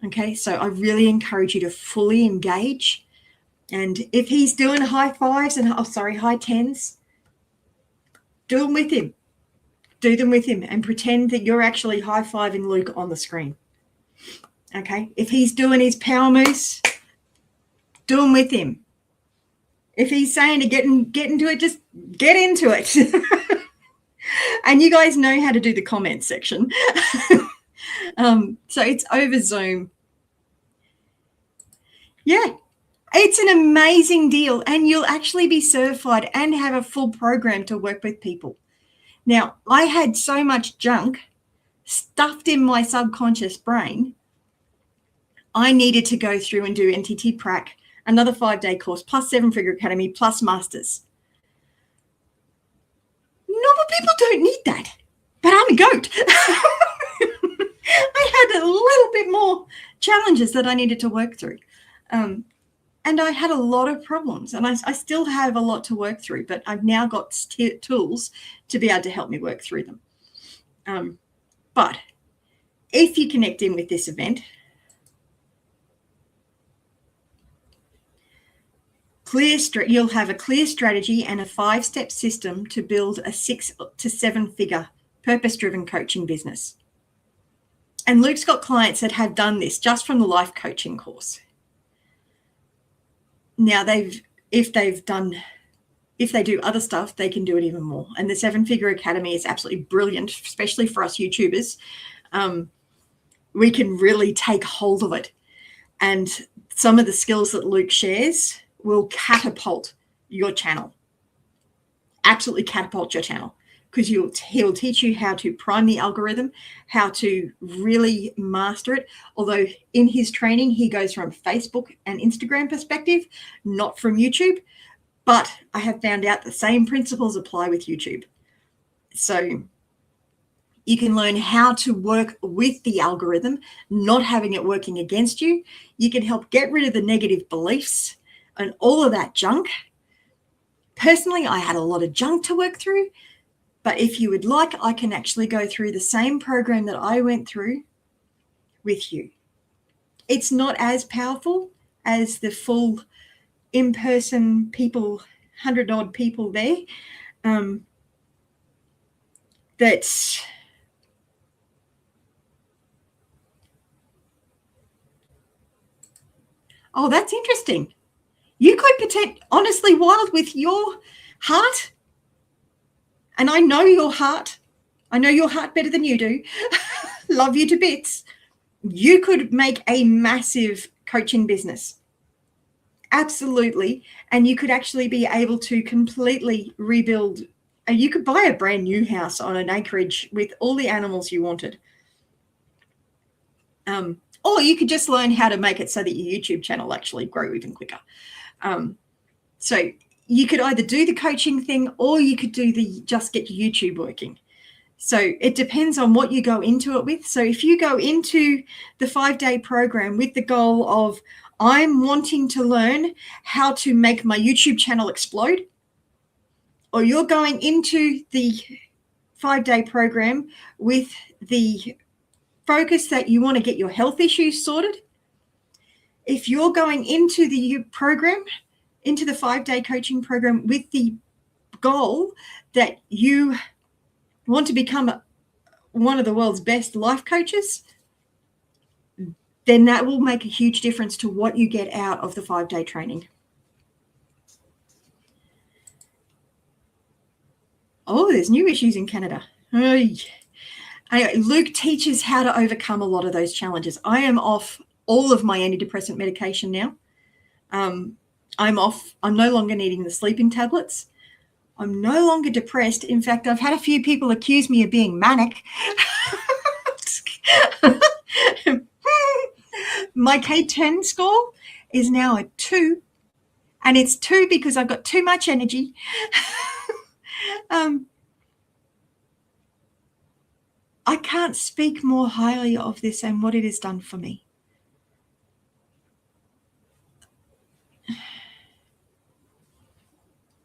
Okay, so I really encourage you to fully engage. And if he's doing high fives and high tens, do them with him. Do them with him and pretend that you're actually high-fiving Luke on the screen. Okay, if he's doing his power moves, do them with him. If he's saying to get into it, just get into it. And you guys know how to do the comment section. So it's over Zoom. Yeah, it's an amazing deal. And you'll actually be certified and have a full program to work with people. Now, I had so much junk stuffed in my subconscious brain. I needed to go through and do NTT Prac, another 5-day course, plus 7-Figure Academy, plus Masters. Normal people don't need that, but I'm a goat. I had a little bit more challenges that I needed to work through. And I had a lot of problems, and I still have a lot to work through, but I've now got tools to be able to help me work through them. But if you connect in with this event, you'll have a clear strategy and a 5-step system to build a 6 to 7-figure purpose-driven coaching business. And Luke's got clients that have done this just from the life coaching course. Now if they do other stuff, they can do it even more. And the 7-Figure Academy is absolutely brilliant, especially for us YouTubers. We can really take hold of it. And some of the skills that Luke shares will catapult your channel. Absolutely catapult your channel, because he'll teach you how to prime the algorithm, how to really master it. Although in his training, he goes from Facebook and Instagram perspective, not from YouTube. But I have found out the same principles apply with YouTube. So you can learn how to work with the algorithm, not having it working against you. You can help get rid of the negative beliefs and all of that junk. Personally, I had a lot of junk to work through, but if you would like, I can actually go through the same program that I went through with you. It's not as powerful as the full in-person people, 100-odd people there. That's interesting. You could honestly, Wild, with your heart, and I know your heart. I know your heart better than you do. Love you to bits. You could make a massive coaching business. Absolutely. And you could actually be able to completely rebuild. You could buy a brand new house on an acreage with all the animals you wanted. Or you could just learn how to make it so that your YouTube channel actually grow even quicker. So you could either do the coaching thing, or you could do just get YouTube working. So it depends on what you go into it with. So if you go into the 5-day program with the goal of, I'm wanting to learn how to make my YouTube channel explode, or you're going into the 5-day program with the focus that you want to get your health issues sorted, if you're going into the program, into the 5-day coaching program with the goal that you want to become one of the world's best life coaches, then that will make a huge difference to what you get out of the 5-day training. Oh, there's new issues in Canada. Anyway, Luke teaches how to overcome a lot of those challenges. I am off all of my antidepressant medication now. I'm off. I'm no longer needing the sleeping tablets. I'm no longer depressed. In fact, I've had a few people accuse me of being manic. My K10 score is now a 2, and it's 2 because I've got too much energy. I can't speak more highly of this and what it has done for me.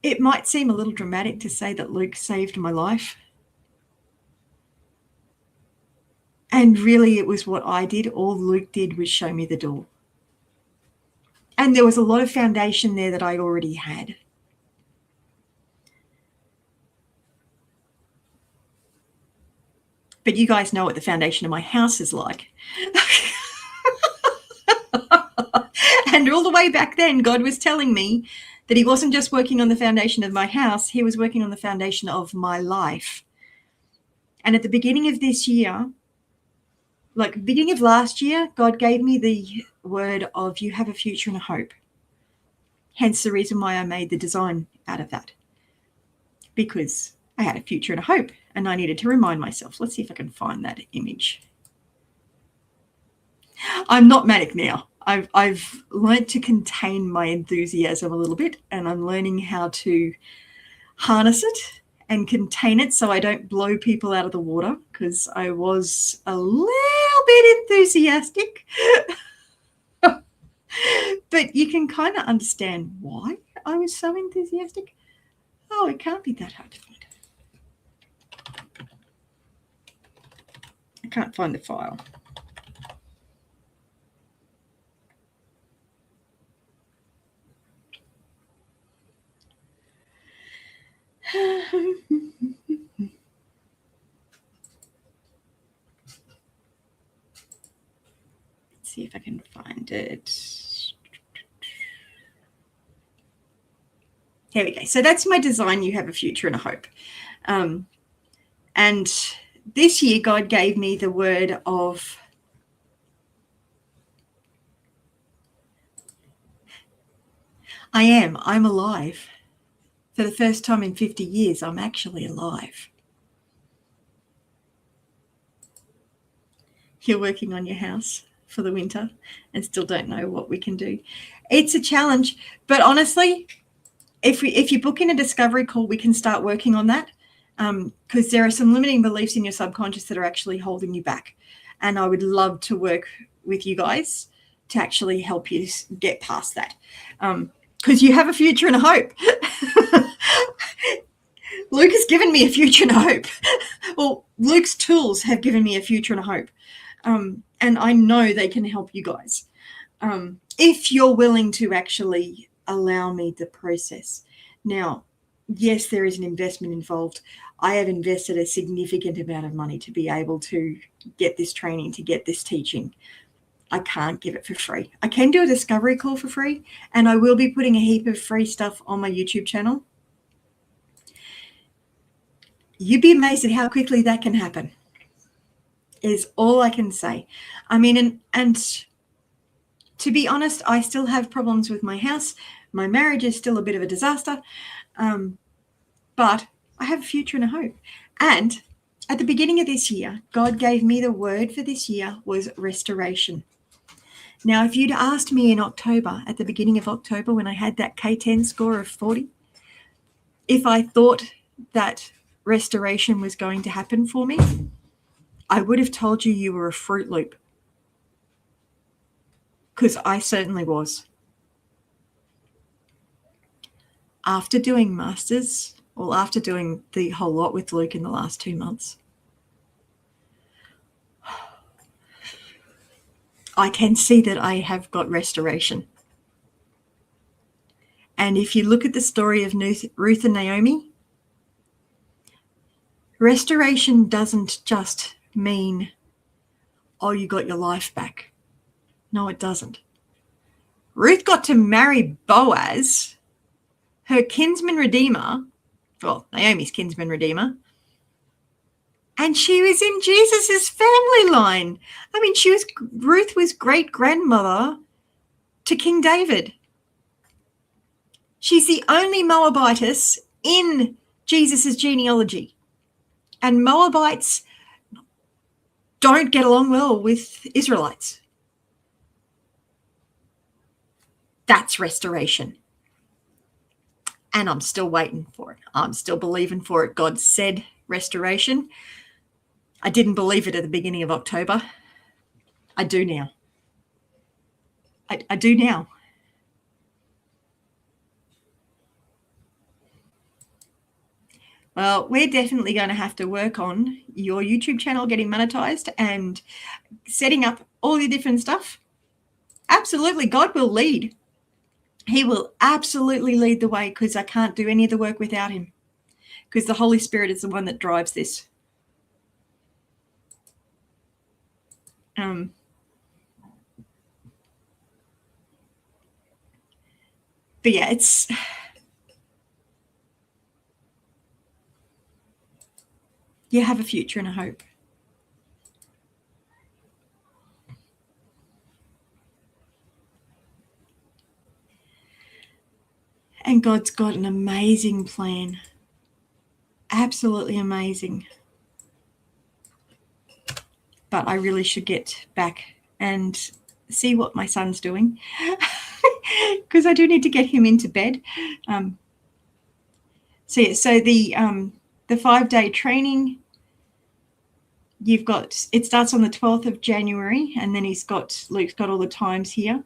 It might seem a little dramatic to say that Luke saved my life. And really, it was what I did. All Luke did was show me the door. And there was a lot of foundation there that I already had. But you guys know what the foundation of my house is like. And all the way back then, God was telling me that he wasn't just working on the foundation of my house, he was working on the foundation of my life. And at the beginning of this year, like beginning of last year, God gave me the word of, you have a future and a hope. Hence the reason why I made the design out of that. Because I had a future and a hope, and I needed to remind myself. Let's see if I can find that image. I'm not manic now. I've learned to contain my enthusiasm a little bit, and I'm learning how to harness it and contain it so I don't blow people out of the water, because I was a little bit enthusiastic. But you can kind of understand why I was so enthusiastic. Oh, it can't be that hard to find. I can't find the file. Let's see if I can find it. Here we go. So that's my design. You have a future and a hope. And this year, God gave me the word of I'm alive. For the first time in 50 years, I'm actually alive. You're working on your house for the winter and still don't know what we can do. It's a challenge, but honestly, if you book in a discovery call, we can start working on that, because there are some limiting beliefs in your subconscious that are actually holding you back. And I would love to work with you guys to actually help you get past that. Because you have a future and a hope. Luke has given me a future and a hope. Well, Luke's tools have given me a future and a hope. And I know they can help you guys. If you're willing to actually allow me the process. Now, yes, there is an investment involved. I have invested a significant amount of money to be able to get this training, to get this teaching. I can't give it for free. I can do a discovery call for free, and I will be putting a heap of free stuff on my YouTube channel. You'd be amazed at how quickly that can happen, is all I can say. I mean, and to be honest, I still have problems with my house. My marriage is still a bit of a disaster, but I have a future and a hope. And at the beginning of this year, God gave me the word for this year was restoration. Now, if you'd asked me in October, at the beginning of October, when I had that K10 score of 40, if I thought that restoration was going to happen for me, I would have told you you were a Fruit Loop. Because I certainly was. After doing masters, well, after doing the whole lot with Luke in the last 2 months, I can see that I have got restoration. And if you look at the story of Ruth and Naomi, restoration doesn't just mean, oh, you got your life back. No, it doesn't. Ruth got to marry Boaz, her kinsman redeemer, well, Naomi's kinsman redeemer, and she was in Jesus's family line. I mean, Ruth was great-grandmother to King David. She's the only Moabitess in Jesus's genealogy. And Moabites don't get along well with Israelites. That's restoration. And I'm still waiting for it. I'm still believing for it. God said restoration. I didn't believe it at the beginning of October. I do now. I do now. Well, we're definitely going to have to work on your YouTube channel getting monetized and setting up all the different stuff. Absolutely, God will lead. He will absolutely lead the way, because I can't do any of the work without him, because the Holy Spirit is the one that drives this. But yeah, you have a future and a hope. And God's got an amazing plan. Absolutely amazing. But I really should get back and see what my son's doing, because I do need to get him into bed. So the 5-day training, it starts on the 12th of January, and then Luke's got all the times here.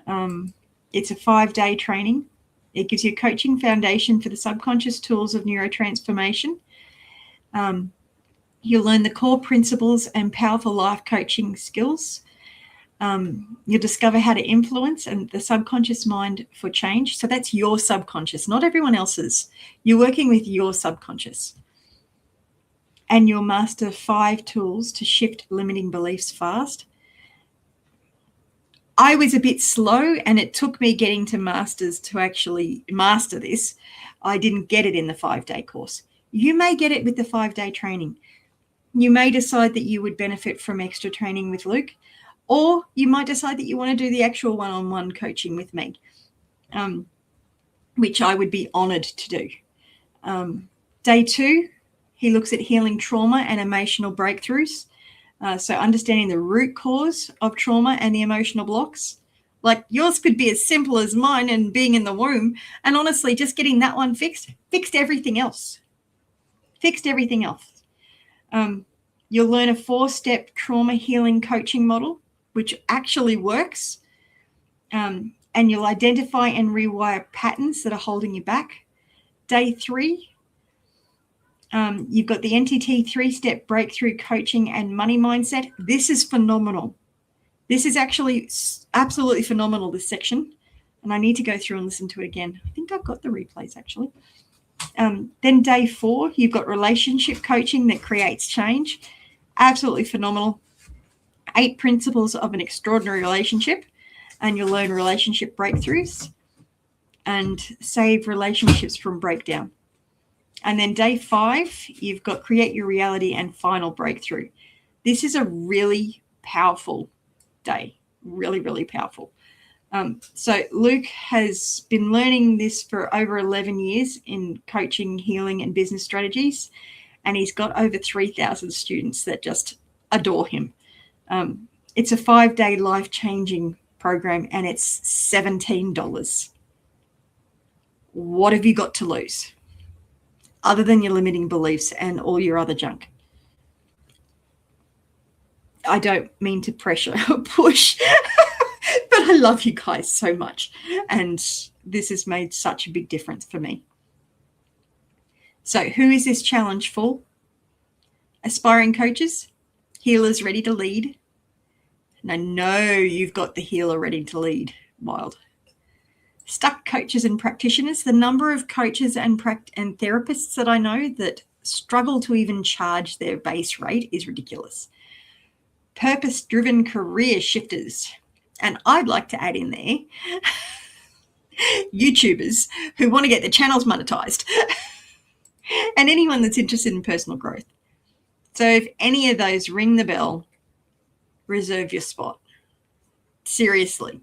It's a 5-day training. It gives you a coaching foundation for the subconscious tools of neurotransformation. You'll learn the core principles and powerful life coaching skills. You'll discover how to influence and the subconscious mind for change. So that's your subconscious, not everyone else's. You're working with your subconscious. And you'll master 5 tools to shift limiting beliefs fast. I was a bit slow, and it took me getting to masters to actually master this. I didn't get it in the 5-day course. You may get it with the 5-day training. You may decide that you would benefit from extra training with Luke, or you might decide that you want to do the actual one-on-one coaching with me, which I would be honored to do. Day 2, he looks at healing trauma and emotional breakthroughs. So understanding the root cause of trauma and the emotional blocks. Like yours could be as simple as mine and being in the womb. And honestly, just getting that one fixed everything else. Fixed everything else. You'll learn a 4-step trauma healing coaching model, which actually works. And you'll identify and rewire patterns that are holding you back. Day 3, you've got the NTT 3-step breakthrough coaching and money mindset. This is phenomenal. This is actually absolutely phenomenal, this section. And I need to go through and listen to it again. I think I've got the replays actually. Then day 4, you've got relationship coaching that creates change. Absolutely phenomenal. 8 principles of an extraordinary relationship. And you'll learn relationship breakthroughs and save relationships from breakdown. And then day 5, you've got create your reality and final breakthrough. This is a really powerful day. Really, really powerful. So Luke has been learning this for over 11 years in coaching, healing, and business strategies. And he's got over 3,000 students that just adore him. It's a 5-day life-changing program, and it's $17. What have you got to lose? other than your limiting beliefs and all your other junk. I don't mean to pressure or push, but I love you guys so much. And this has made such a big difference for me. So who is this challenge for? Aspiring coaches, healers ready to lead. And I know you've got the healer ready to lead, Wild. Stuck coaches and practitioners. The number of coaches and therapists that I know that struggle to even charge their base rate is ridiculous. Purpose-driven career shifters. And I'd like to add in there YouTubers who want to get their channels monetized and anyone that's interested in personal growth. So if any of those ring the bell, reserve your spot. Seriously.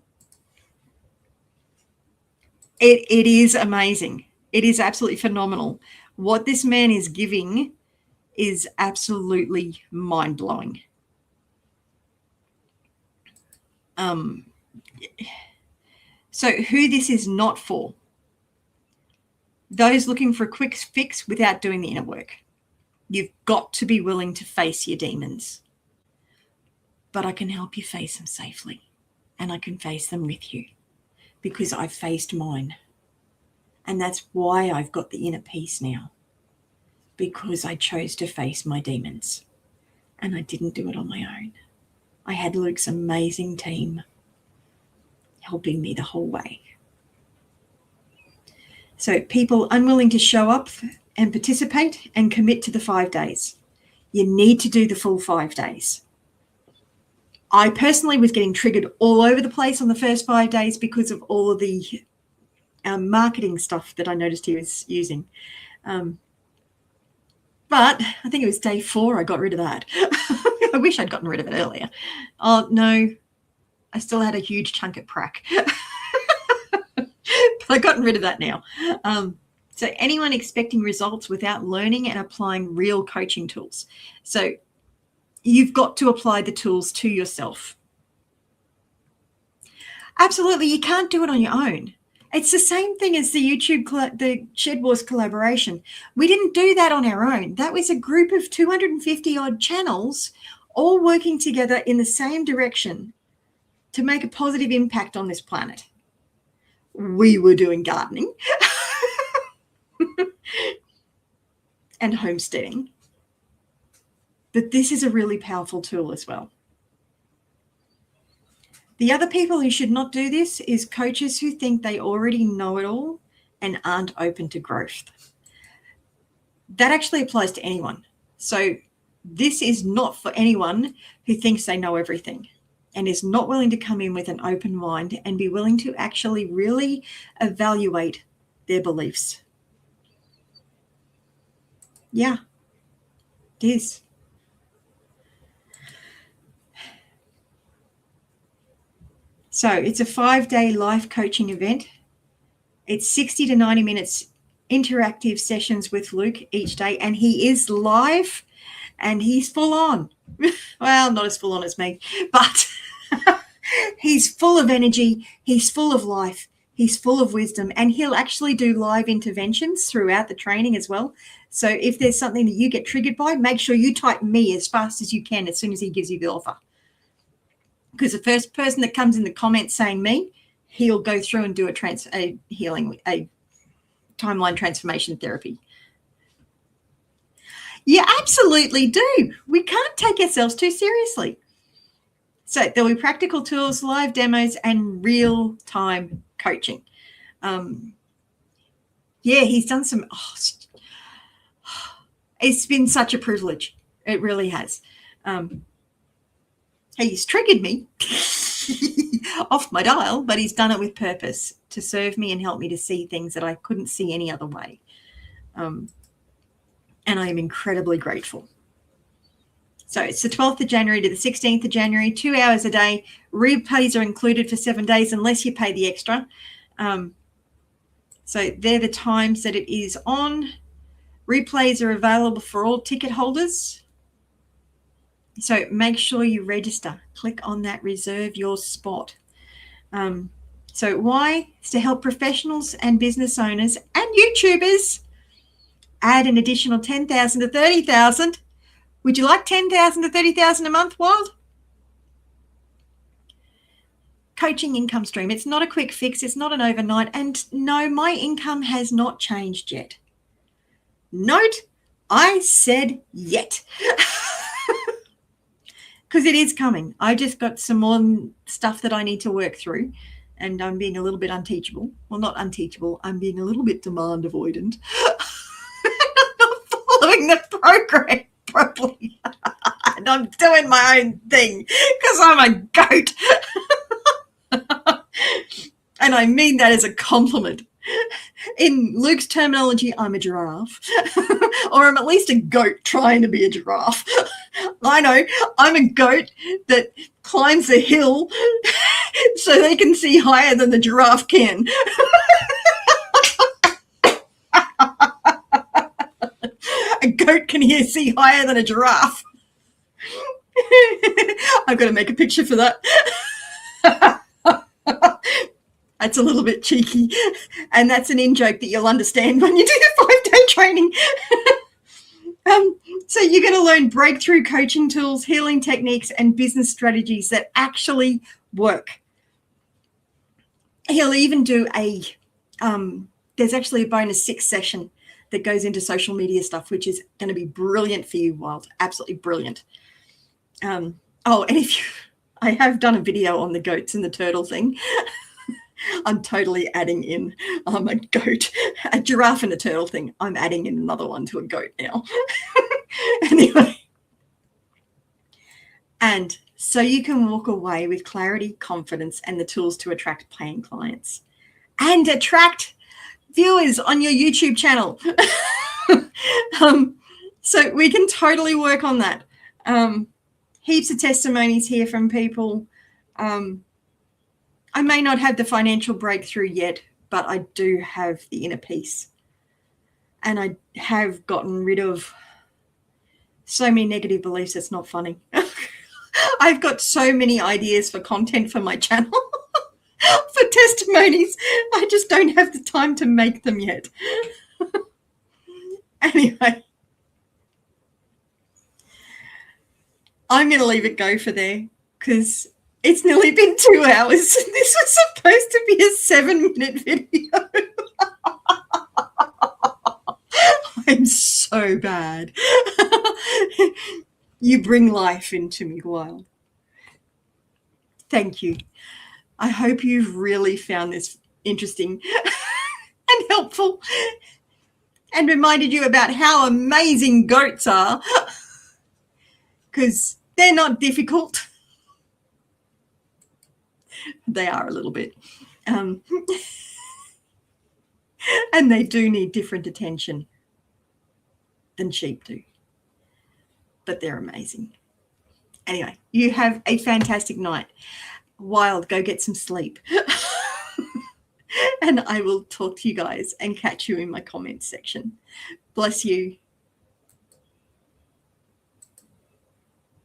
It is amazing. It is absolutely phenomenal. What this man is giving is absolutely mind-blowing. So who this is not for? Those looking for a quick fix without doing the inner work. You've got to be willing to face your demons. But I can help you face them safely. And I can face them with you. Because I've faced mine. And that's why I've got the inner peace now. Because I chose to face my demons. And I didn't do it on my own. I had Luke's amazing team helping me the whole way. So people unwilling to show up and participate and commit to the 5 days. You need to do the full 5 days. I personally was getting triggered all over the place on the first 5 days because of all of the marketing stuff that I noticed he was using. But I think it was day 4 I got rid of that. I wish I'd gotten rid of it earlier. Oh, no. I still had a huge chunk at prac. But I've gotten rid of that now. So anyone expecting results without learning and applying real coaching tools. So you've got to apply the tools to yourself. Absolutely, you can't do it on your own. It's the same thing as the the Shed Wars collaboration. We didn't do that on our own. That was a group of 250 odd channels all working together in the same direction to make a positive impact on this planet. We were doing gardening and homesteading. But this is a really powerful tool as well. The other people who should not do this is coaches who think they already know it all and aren't open to growth. That actually applies to anyone. So this is not for anyone who thinks they know everything and is not willing to come in with an open mind and be willing to actually really evaluate their beliefs. Yeah, it is. So it's a 5-day life coaching event. It's 60 to 90 minutes interactive sessions with Luke each day. And he is live and he's full on. Well, not as full on as me, but he's full of energy. He's full of life. He's full of wisdom. And he'll actually do live interventions throughout the training as well. So if there's something that you get triggered by, make sure you type me as fast as you can as soon as he gives you the offer. Because the first person that comes in the comments saying me, he'll go through and do a timeline transformation therapy. You absolutely do. We can't take ourselves too seriously. So there'll be practical tools, live demos, and real-time coaching. Yeah, he's done some. It's been such a privilege. It really has. He's triggered me off my dial, but he's done it with purpose to serve me and help me to see things that I couldn't see any other way. And I am incredibly grateful. So it's the 12th of January to the 16th of January, 2 hours a day. Replays are included for 7 days unless you pay the extra. So they're the times that it is on. Replays are available for all ticket holders. So make sure you register. Click on that, reserve your spot. So why? It's to help professionals and business owners and YouTubers add an additional 10,000 to 30,000. Would you like 10,000 to 30,000 a month, Wild? Coaching income stream. It's not a quick fix. It's not an overnight. And no, my income has not changed yet. Note, I said yet. Because it is coming. I just got some more stuff that I need to work through. And I'm being a little bit unteachable. Well, not unteachable. I'm being a little bit demand avoidant. Not following the program properly. And I'm doing my own thing because I'm a goat. And I mean that as a compliment. In Luke's terminology, I'm a giraffe. Or I'm at least a goat trying to be a giraffe. I know, I'm a goat that climbs a hill so they can see higher than the giraffe can. A goat can see higher than a giraffe. I've got to make a picture for that. That's a little bit cheeky. And that's an in-joke that you'll understand when you do the 5-day training. So you're going to learn breakthrough coaching tools, healing techniques, and business strategies that actually work. He'll even do there's actually a bonus 6 session that goes into social media stuff, which is going to be brilliant for you, Wild. Absolutely brilliant. And I have done a video on the goats and the turtle thing. I'm totally adding in a goat, a giraffe and a turtle thing. I'm adding in another one to a goat now. Anyway. And so you can walk away with clarity, confidence, and the tools to attract paying clients and attract viewers on your YouTube channel. So we can totally work on that. Heaps of testimonies here from people. I may not have the financial breakthrough yet, but I do have the inner peace. And I have gotten rid of so many negative beliefs. It's not funny. I've got so many ideas for content for my channel, for testimonies. I just don't have the time to make them yet. Anyway, I'm going to leave it go for there because it's nearly been 2 hours. This was supposed to be a 7-minute video. I'm so bad. You bring life into me, Wild. Thank you. I hope you've really found this interesting and helpful and reminded you about how amazing goats are, because they're not difficult. They are a little bit. And they do need different attention than sheep do. But they're amazing. Anyway, you have a fantastic night. Wild, go get some sleep. And I will talk to you guys and catch you in my comments section. Bless you.